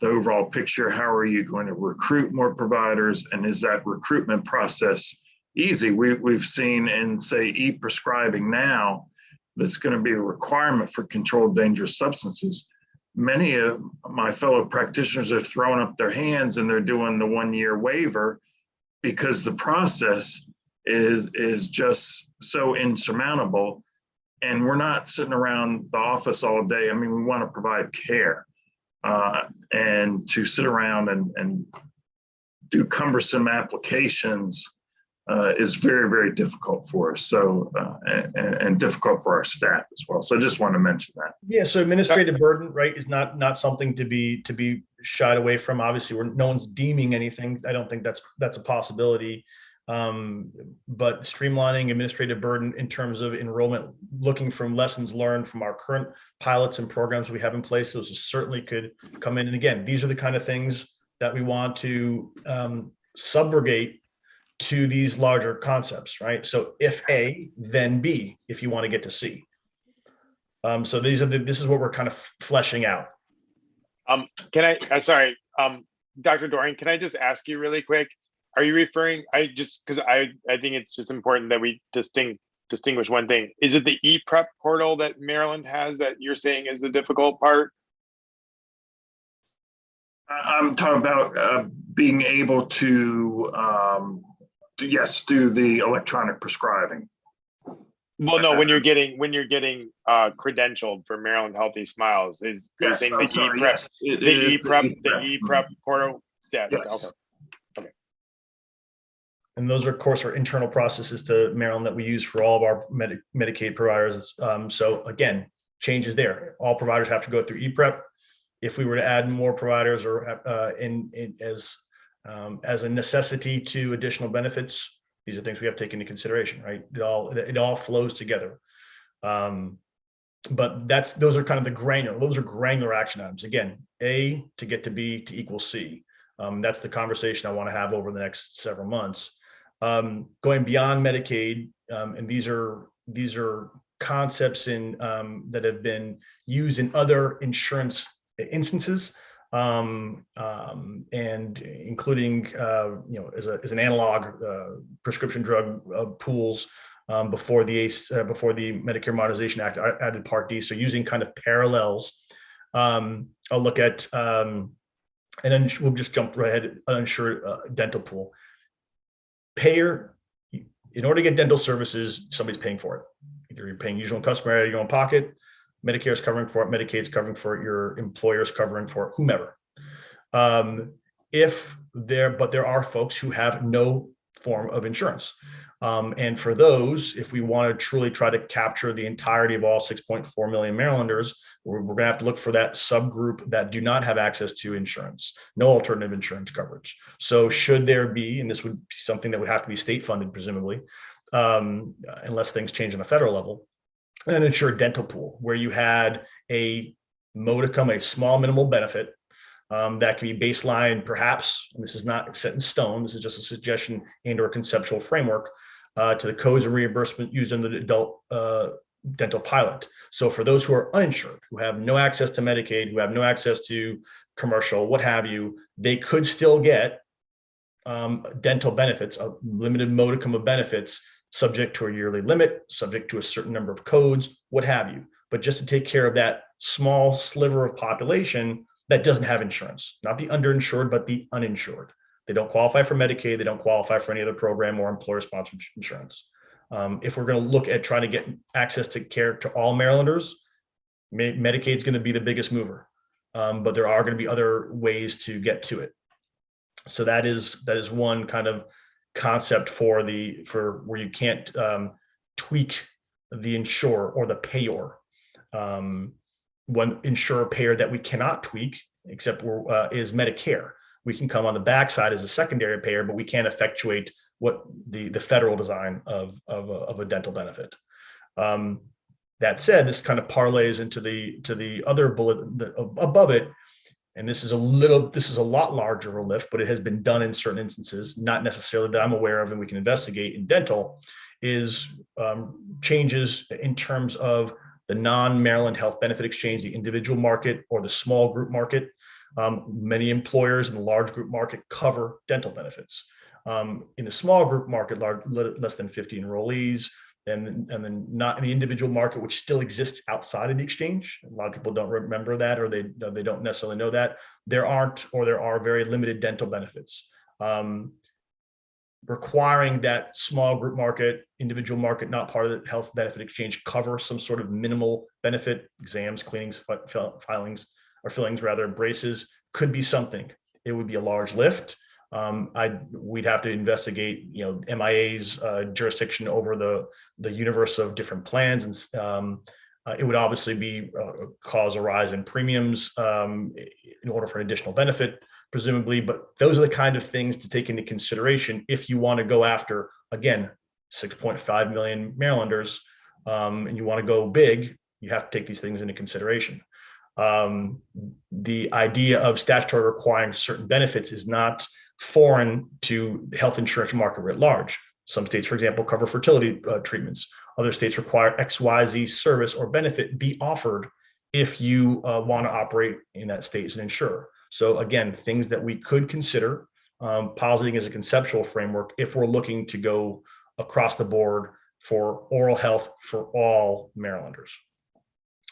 the overall picture. How are you going to recruit more providers? And is that recruitment process easy? We've seen in, say, e-prescribing now, that's going to be a requirement for controlled dangerous substances. many of my fellow practitioners are throwing up their hands and they're doing the 1-year waiver because the process is just so insurmountable. And we're not sitting around the office all day. I mean, we want to provide care, and to sit around and do cumbersome applications is very, very difficult for us. So, and difficult for our staff as well. So I just want to mention that. Yeah. So administrative burden, right, is not something to be shied away from. Obviously, no one's deeming anything. I don't think that's a possibility. But streamlining administrative burden in terms of enrollment, looking from lessons learned from our current pilots and programs we have in place, those certainly could come in. And again, these are the kind of things that we want to subrogate to these larger concepts, right? So if A, then B, if you want to get to C. So this is what we're kind of fleshing out. Can I, sorry, Dr. Dorian, can I just ask you really quick? Are you referring, because I think it's just important that we distinguish one thing. Is it the ePrep portal that Maryland has that you're saying is the difficult part? I'm talking about being able to, yes, do the electronic prescribing. Well, no, when you're getting credentialed for Maryland Healthy Smiles, is Yes, saying I'm the sorry, ePrep, yes, the ePrep portal. Yeah, Yes. okay. And those are, of course, our internal processes to Maryland that we use for all of our Medicaid providers. So again, changes there. All providers have to go through ePrep. If we were to add more providers or as a necessity to additional benefits, these are things we have to take into consideration, right? It all flows together. But those are kind of granular action items. Again, A to get to B to equal C. That's the conversation I want to have over the next several months. Going beyond Medicaid, and these are concepts that have been used in other insurance instances, and including as an analog prescription drug pools before the Medicare Modernization Act added Part D. So using kind of parallels, I'll look at and then we'll just jump right ahead. Uninsured dental pool. Payer, in order to get dental services, somebody's paying for it. Either you're paying usual and customary out of your own pocket, Medicare is covering for it, Medicaid's covering for it, your employer's covering for it, whomever. But there are folks who have no form of insurance. And for those, if we want to truly try to capture the entirety of all 6.4 million Marylanders, we're going to have to look for that subgroup that do not have access to insurance, no alternative insurance coverage. So should there be, and this would be something that would have to be state funded, presumably, unless things change on a federal level, an insured dental pool where you had a modicum, a small minimal benefit that can be baseline, perhaps, and this is not set in stone, this is just a suggestion and or a conceptual framework to the codes of reimbursement used in the adult dental pilot. So for those who are uninsured, who have no access to Medicaid, who have no access to commercial, what have you, they could still get dental benefits, a limited modicum of benefits, subject to a yearly limit, subject to a certain number of codes, what have you. But just to take care of that small sliver of population that doesn't have insurance, not the underinsured, but the uninsured. They don't qualify for Medicaid. They don't qualify for any other program or employer-sponsored insurance. If we're going to look at trying to get access to care to all Marylanders, Medicaid is going to be the biggest mover, but there are going to be other ways to get to it. So that is one kind of concept for where you can't tweak the insurer or the payor. One insurer payer that we cannot tweak, except is Medicare. We can come on the backside as a secondary payer, but we can't effectuate what the federal design of a dental benefit. That said, this kind of parlays into the other bullet above it, and this is a lot larger of a lift, but it has been done in certain instances, not necessarily that I'm aware of, and we can investigate in dental, is changes in terms of the non-Maryland health benefit exchange, the individual market or the small group market. Many employers in the large group market cover dental benefits. In the small group market, less than 50 enrollees, and then not in the individual market, which still exists outside of the exchange. A lot of people don't remember that, or they don't necessarily know that there are very limited dental benefits. Requiring that small group market, individual market, not part of the health benefit exchange, cover some sort of minimal benefit, exams, cleanings, fillings rather, braces, could be something. It would be a large lift. We'd have to investigate, MIA's jurisdiction over the universe of different plans, and it would obviously be cause a rise in premiums in order for an additional benefit, presumably. But those are the kind of things to take into consideration if you want to go after, again, 6.5 million Marylanders, and you want to go big. You have to take these things into consideration. The idea of statutory requiring certain benefits is not foreign to the health insurance market writ large. Some states, for example, cover fertility treatments. Other states require XYZ service or benefit be offered if you want to operate in that state as an insurer. So again, things that we could consider positing as a conceptual framework if we're looking to go across the board for oral health for all Marylanders.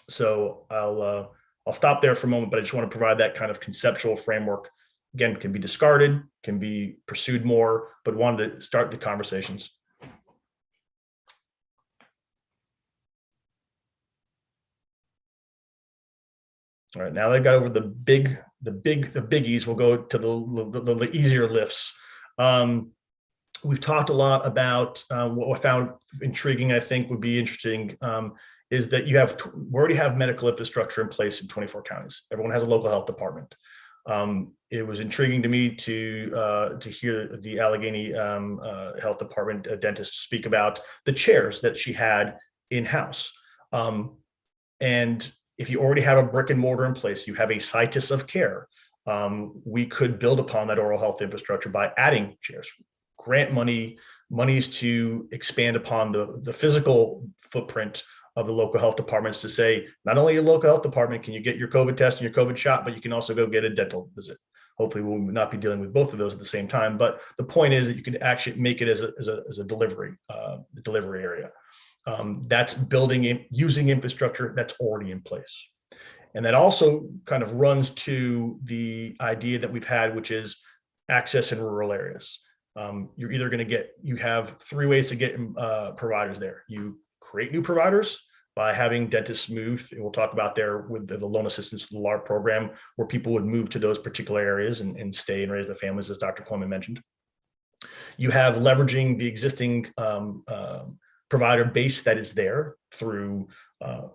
So I'll stop there for a moment, but I just want to provide that kind of conceptual framework. Again, can be discarded, can be pursued more, but wanted to start the conversations. All right, now that I got over the biggies, we'll go to the easier lifts. We've talked a lot about what I found intriguing, I think would be interesting, is that we already have medical infrastructure in place in 24 counties. Everyone has a local health department. It was intriguing to me to hear the Allegheny Health Department dentist speak about the chairs that she had in-house. And if you already have a brick and mortar in place, you have a situs of care, we could build upon that oral health infrastructure by adding chairs, grant monies to expand upon the physical footprint of the local health departments, to say, not only a local health department can you get your COVID test and your COVID shot, but you can also go get a dental visit. Hopefully we'll not be dealing with both of those at the same time. But the point is that you can actually make it as a delivery area. That's building using infrastructure that's already in place. And that also kind of runs to the idea that we've had, which is access in rural areas. You're either going to you have three ways to get providers there. You create new providers by having dentists move. We'll talk about there with the loan assistance, the Larp program, where people would move to those particular areas and stay and raise their families, as Dr. Coleman mentioned. You have leveraging the existing provider base that is there through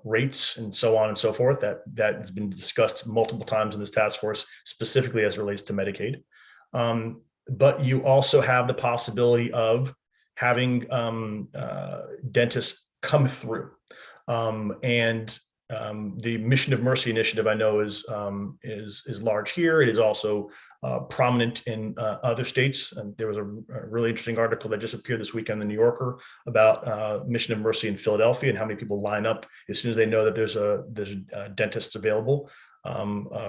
rates and so on and so forth. That has been discussed multiple times in this task force, specifically as it relates to Medicaid. But you also have the possibility of having dentists come through. The Mission of Mercy initiative, I know, is large here. It is also prominent in other states. And there was a really interesting article that just appeared this weekend in the New Yorker about Mission of Mercy in Philadelphia and how many people line up as soon as they know that there's a dentist available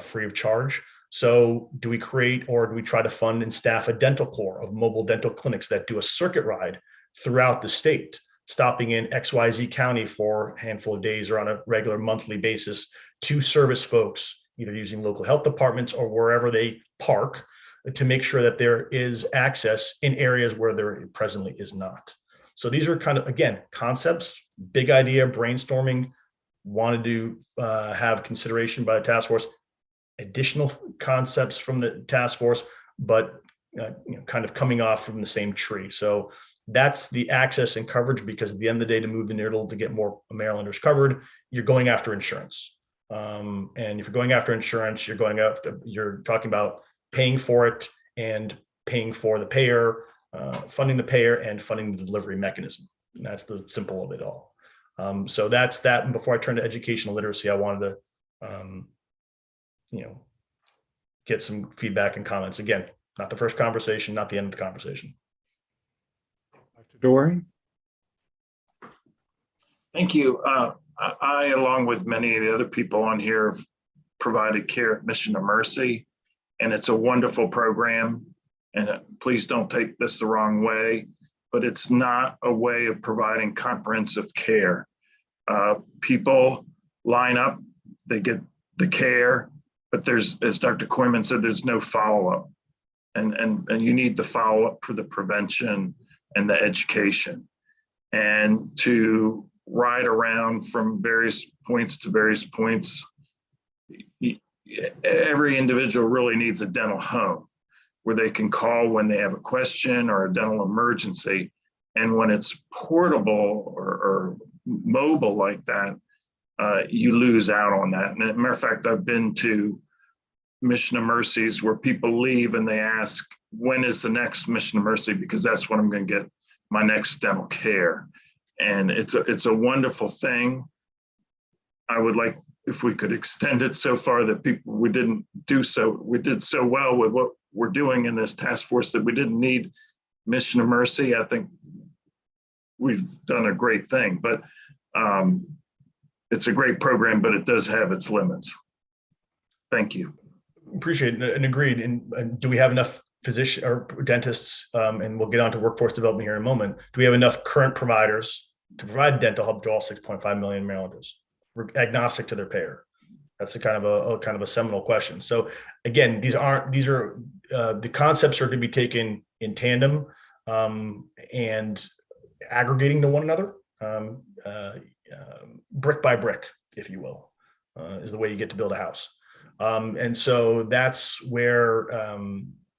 free of charge. So do we create, or do we try to fund and staff a dental corps of mobile dental clinics that do a circuit ride throughout the state, stopping in XYZ County for a handful of days or on a regular monthly basis to service folks, either using local health departments or wherever they park, to make sure that there is access in areas where there presently is not. So these are kind of, again, concepts, big idea, brainstorming, wanted to have consideration by the task force, additional concepts from the task force, but kind of coming off from the same tree. So that's the access and coverage, because at the end of the day, to move the needle to get more Marylanders covered, you're going after insurance. And if you're going after insurance, you're talking about paying for it and paying for the payer, funding the payer and funding the delivery mechanism. And that's the simple of it all. So that's that. And before I turn to educational literacy, I wanted to, get some feedback and comments. Again, not the first conversation, not the end of the conversation. Dr. Doring? Thank you. I, along with many of the other people on here, provided care at Mission of Mercy, and it's a wonderful program. And please don't take this the wrong way. but it's not a way of providing comprehensive care. People line up, they get the care, but there's, as Dr. Kooiman said, there's no follow-up. And you need the follow-up for the prevention and the education. And to ride around from various points to various points, every individual really needs a dental home where they can call when they have a question or a dental emergency. And when it's portable or mobile like that, you lose out on that. And as a matter of fact, I've been to Mission of Mercies where people leave and they ask, when is the next Mission of Mercy? Because that's when I'm going to get my next dental care. And it's a wonderful thing. I would like if we could extend it so far that we did so well with what we're doing in this task force that we didn't need Mission of Mercy. I think we've done a great thing, but it's a great program, but it does have its limits. Thank you. Appreciate it and agreed. And do we have enough physicians or dentists? And we'll get on to workforce development here in a moment. Do we have enough current providers to provide dental help to all 6.5 million Marylanders? We're agnostic to their payer. That's a kind of a seminal question. So again, these are the concepts are to be taken in tandem and aggregating to one another, brick by brick, if you will, is the way you get to build a house. And so that's where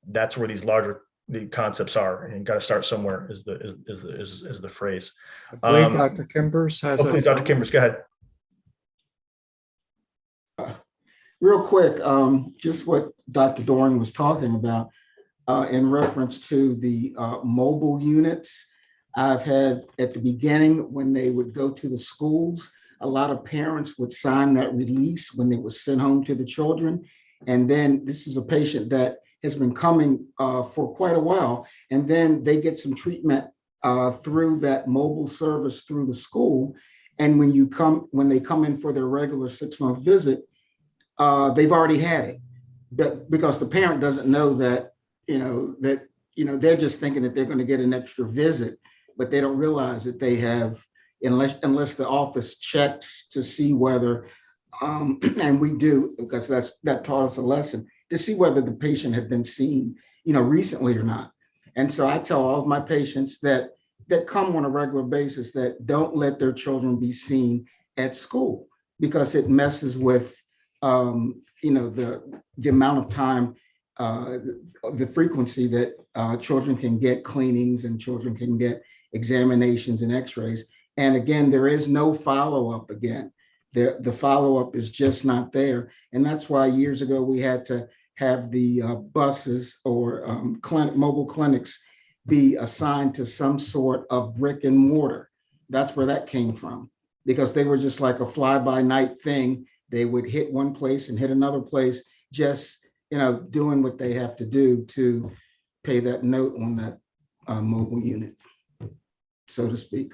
the concepts are, and got to start somewhere is the phrase. I believe Dr. Kimbers has please, Dr. Kimbers, go ahead. Real quick, just what Dr. Doran was talking about in reference to the mobile units. I've had at the beginning when they would go to the schools, a lot of parents would sign that release when they were sent home to the children. And then this is a patient that has been coming for quite a while. And then they get some treatment through that mobile service through the school. And when they come in for their regular 6-month visit, they've already had it. But because the parent doesn't know that, they're just thinking that they're going to get an extra visit, but they don't realize that they have, unless the office checks to see whether, and we do, because that taught us a lesson, to see whether the patient had been seen, recently or not. And so I tell all of my patients that come on a regular basis that don't let their children be seen at school, because it messes with, the amount of time, the frequency that children can get cleanings and children can get examinations and x-rays. And again, there is no follow-up again. The follow-up is just not there. And that's why years ago we had to have the buses or mobile clinics be assigned to some sort of brick and mortar. That's where that came from, because they were just like a fly-by-night thing. They would hit one place and hit another place, just doing what they have to do to pay that note on that mobile unit, so to speak.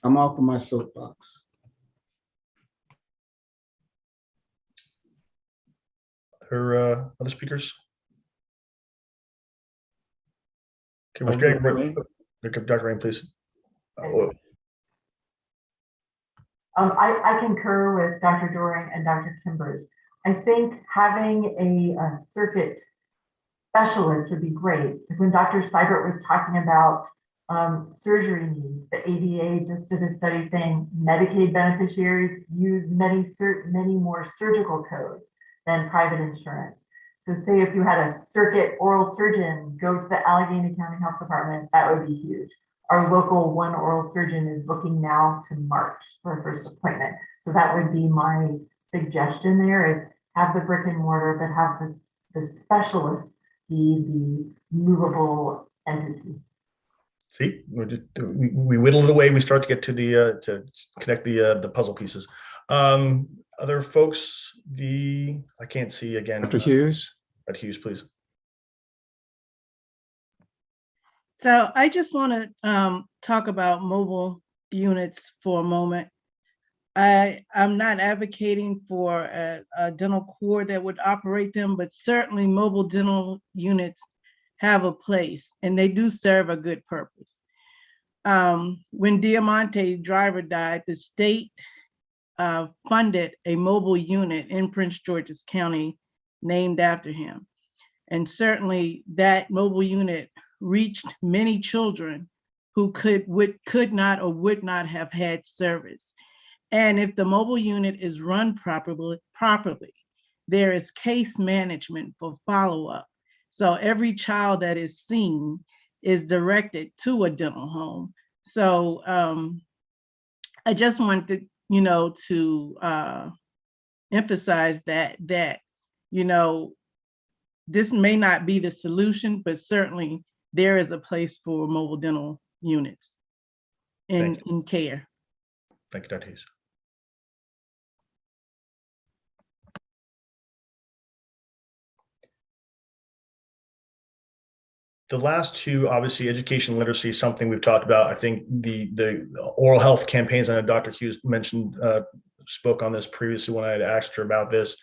I'm off of my soapbox. Other speakers? Okay, we're getting Dr. Rain, please. I concur with Dr. Doran and Dr. Kimbers. I think having a circuit specialist would be great. When Dr. Seibert was talking about surgery needs, the ADA just did a study saying Medicaid beneficiaries use many more surgical codes than private insurance. So say if you had a circuit oral surgeon go to the Allegheny County Health Department, that would be huge. Our local one oral surgeon is booking now to March for a first appointment. So that would be my suggestion there, is have the brick and mortar, but have the specialist be the movable entity. See, we whittle it away. We start to get to to connect the puzzle pieces. Other folks, I can't see again. Dr. Hughes. Dr. Hughes, please. So I just want to talk about mobile units for a moment. I'm not advocating for a dental corps that would operate them, but certainly mobile dental units have a place, and they do serve a good purpose. When Diamante Driver died, the state funded a mobile unit in Prince George's County named after him. And certainly that mobile unit reached many children who could not or would not have had service. And if the mobile unit is run properly, there is case management for follow-up. So every child that is seen is directed to a dental home. So I just wanted to emphasize that this may not be the solution, but certainly there is a place for mobile dental units in care. Thank you, Dr. Hughes. The last two, obviously, education literacy is something we've talked about. I think the oral health campaigns, I know Dr. Hughes mentioned, spoke on this previously when I had asked her about this.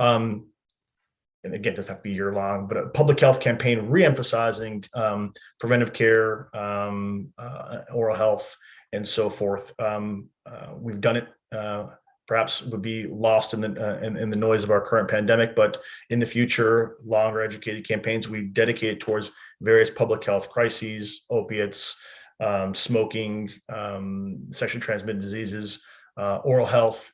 And again, it doesn't have to be year long, but a public health campaign re-emphasizing preventive care, oral health, and so forth. We've done it. Perhaps would be lost in the noise of our current pandemic, but in the future, longer educated campaigns we dedicate towards various public health crises, opiates, smoking, sexually transmitted diseases. Oral health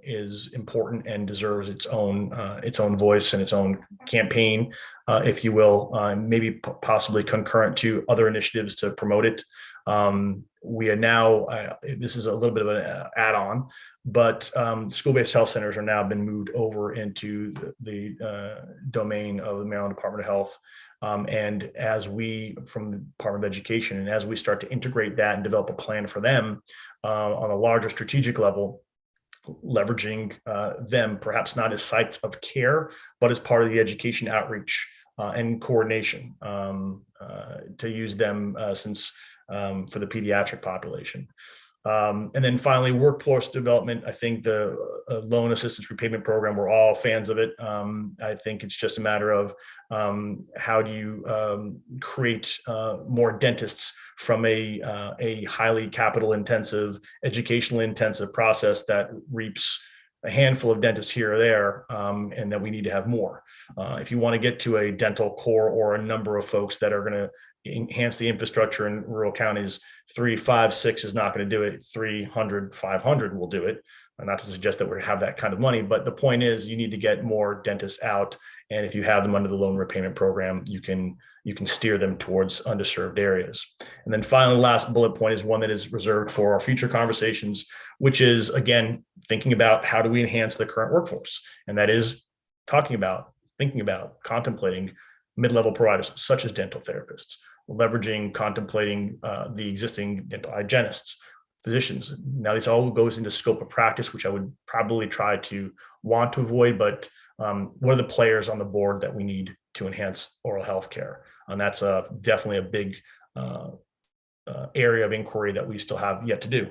is important and deserves its own voice and its own campaign, if you will, maybe possibly concurrent to other initiatives to promote it. We are now, this is a little bit of an add-on, but school-based health centers are now been moved over into the domain of the Maryland Department of Health. And as we, from the Department of Education, and as we start to integrate that and develop a plan for them on a larger strategic level, leveraging them perhaps not as sites of care, but as part of the education outreach and coordination to use them for the pediatric population. And then finally, workforce development. I think the loan assistance repayment program, we're all fans of it. I think it's just a matter of how do you create more dentists from a highly capital intensive, educational intensive process that reaps a handful of dentists here or there, and that we need to have more. If you want to get to a dental core or a number of folks that are going to enhance the infrastructure in rural counties, 3, 5, 6 is not going to do it. 300, 500 will do it. Not to suggest that we have that kind of money, but the point is you need to get more dentists out. And if you have them under the loan repayment program, you can steer them towards underserved areas. And then finally, last bullet point is one that is reserved for our future conversations, which is, again, thinking about how do we enhance the current workforce? And that is thinking about, contemplating mid-level providers such as dental therapists, leveraging, contemplating the existing dental hygienists, physicians. Now, this all goes into scope of practice, which I would probably try to want to avoid, but what are the players on the board that we need to enhance oral health care? And that's definitely a big area of inquiry that we still have yet to do.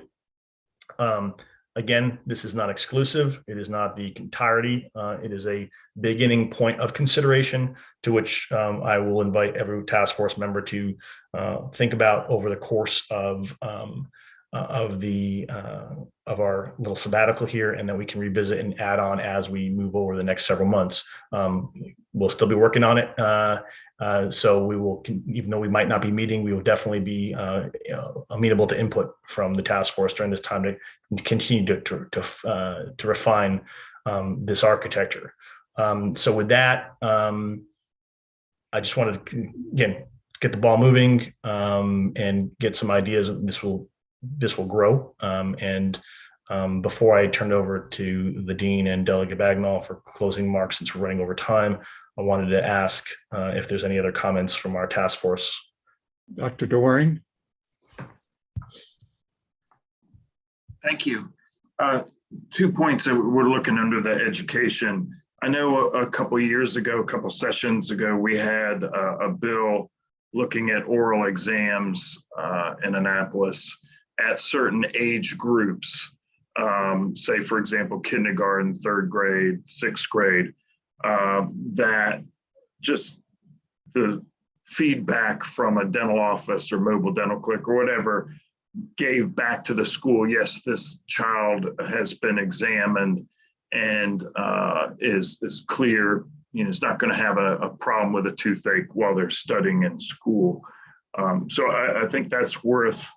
Again, this is not exclusive. It is not the entirety. It is a beginning point of consideration to which I will invite every task force member to think about over the course of our little sabbatical here, and then we can revisit and add on as we move over the next several months. We'll still be working on it. So we will, even though we might not be meeting, we will definitely be amenable to input from the task force during this time to continue to refine this architecture. So with that, I just wanted to, again, get the ball moving and get some ideas. This will grow. Before I turn it over to the Dean and Delegate Bagnall for closing remarks, since we're running over time, I wanted to ask if there's any other comments from our task force. Dr. Doring. Thank you. 2 points that we're looking under the education. I know a couple years ago, a couple sessions ago, we had a bill looking at oral exams in Annapolis at certain age groups, say, for example, kindergarten, 3rd grade, 6th grade, that just the feedback from a dental office or mobile dental clinic or whatever gave back to the school, yes, this child has been examined and is clear, is not going to have a problem with a toothache while they're studying in school. So I think that's worth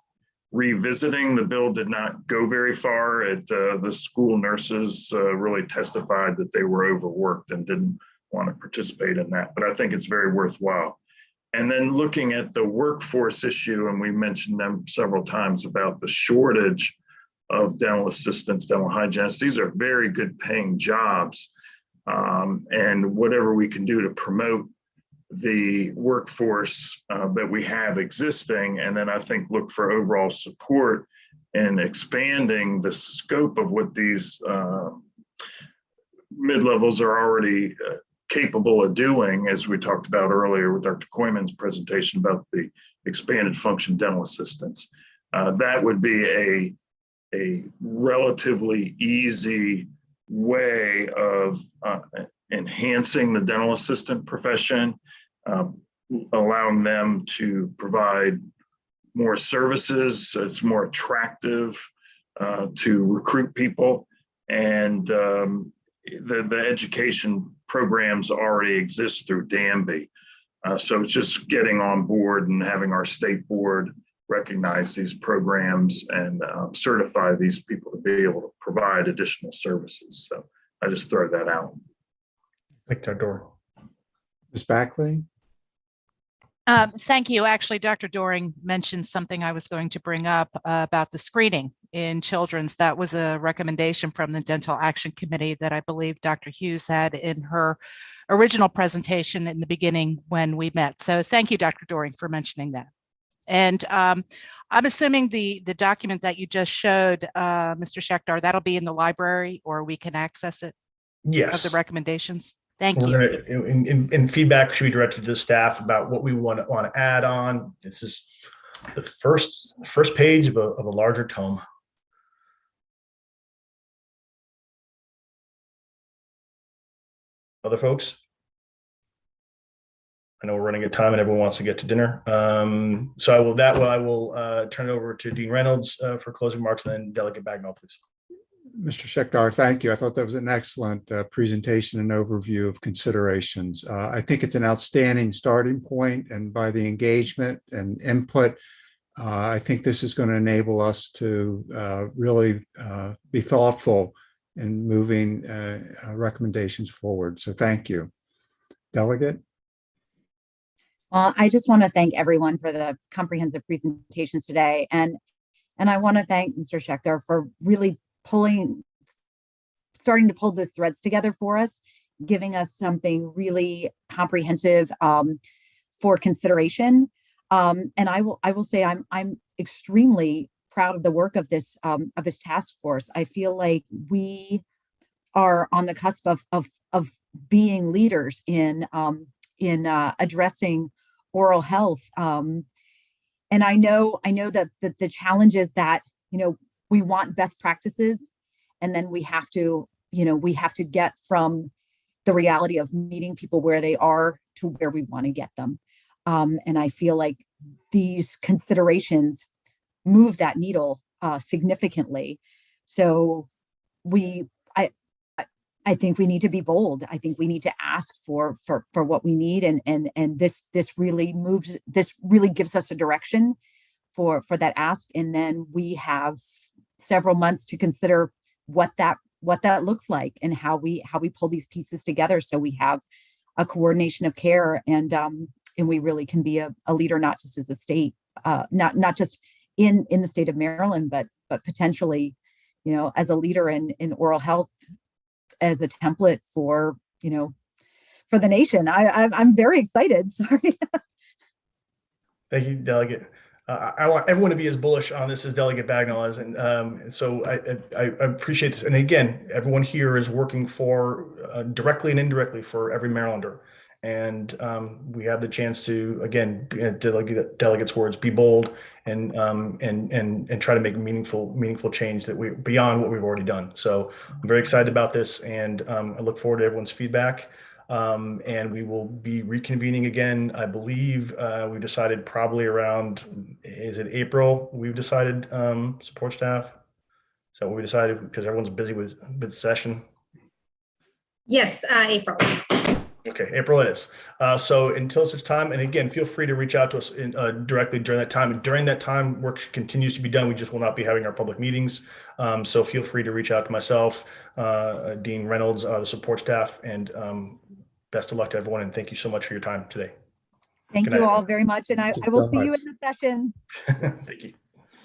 revisiting. The bill did not go very far. The school nurses really testified that they were overworked and didn't want to participate in that, but I think it's very worthwhile. And then looking at the workforce issue, and we mentioned them several times about the shortage of dental assistants, dental hygienists. These are very good paying jobs. And whatever we can do to promote the workforce that we have existing, and then I think look for overall support in expanding the scope of what these mid-levels are already capable of doing, as we talked about earlier with Dr. Koyman's presentation about the expanded function dental assistants. That would be a relatively easy way of enhancing the dental assistant profession, allowing them to provide more services. So it's more attractive to recruit people, and the education programs already exist through Danby. So it's just getting on board and having our state board recognize these programs and certify these people to be able to provide additional services. So I just throw that out. Thank you, Dr. Doring. Ms. Backley? Thank you. Actually, Dr. Doring mentioned something I was going to bring up about the screening in children's. That was a recommendation from the Dental Action Committee that I believe Dr. Hughes had in her original presentation in the beginning when we met. So thank you, Dr. Doring, for mentioning that. And I'm assuming the document that you just showed, Mr. Schecktar, that'll be in the library or we can access it? Yes. Of the recommendations? Thank you. And feedback should be directed to the staff about what we want to add on. This is the first page of a larger tome. Other folks? I know we're running out of time and everyone wants to get to dinner. So I will turn it over to Dean Reynolds for closing remarks, and then Delegate Bagnall, please. Mr. Schecktar, thank you. I thought that was an excellent presentation and overview of considerations. I think it's an outstanding starting point, and by the engagement and input, I think this is going to enable us to really be thoughtful in moving recommendations forward. So thank you. Delegate? Well, I just want to thank everyone for the comprehensive presentations today. And I want to thank Mr. Schecktar for really starting to pull those threads together for us, giving us something really comprehensive for consideration. And I will say I'm extremely proud of the work of this task force. I feel like we are on the cusp of being leaders in addressing oral health. And I know that the challenge is that, we want best practices, and then we have to get from the reality of meeting people where they are to where we want to get them. And I feel like these considerations move that needle significantly. So I think we need to be bold. I think we need to ask for what we need, and this really gives us a direction for that ask, and then we have several months to consider what that looks like and how we pull these pieces together so we have a coordination of care, and we really can be a leader, not just as a state, not just in the state of Maryland, but potentially, as a leader in oral health, as a template for the nation. I'm very excited. Sorry. Thank you, Delegate. I want everyone to be as bullish on this as Delegate Bagnall is, and so I appreciate this. And again, everyone here is working for directly and indirectly for every Marylander, and we have the chance to, again, Delegate's words, be bold and try to make meaningful change that we beyond what we've already done. So I'm very excited about this, and I look forward to everyone's feedback. And we will be reconvening again. I believe we decided probably around, is it April? We've decided support staff. So we decided because everyone's busy with session. Yes, April. Okay, April it is. So until such time, and again, feel free to reach out to us directly during that time. And during that time, work continues to be done. We just will not be having our public meetings. So feel free to reach out to myself, Dean Reynolds, the support staff, and best of luck to everyone. And thank you so much for your time today. Thank you all very much. And I will see you in the session. Thank you.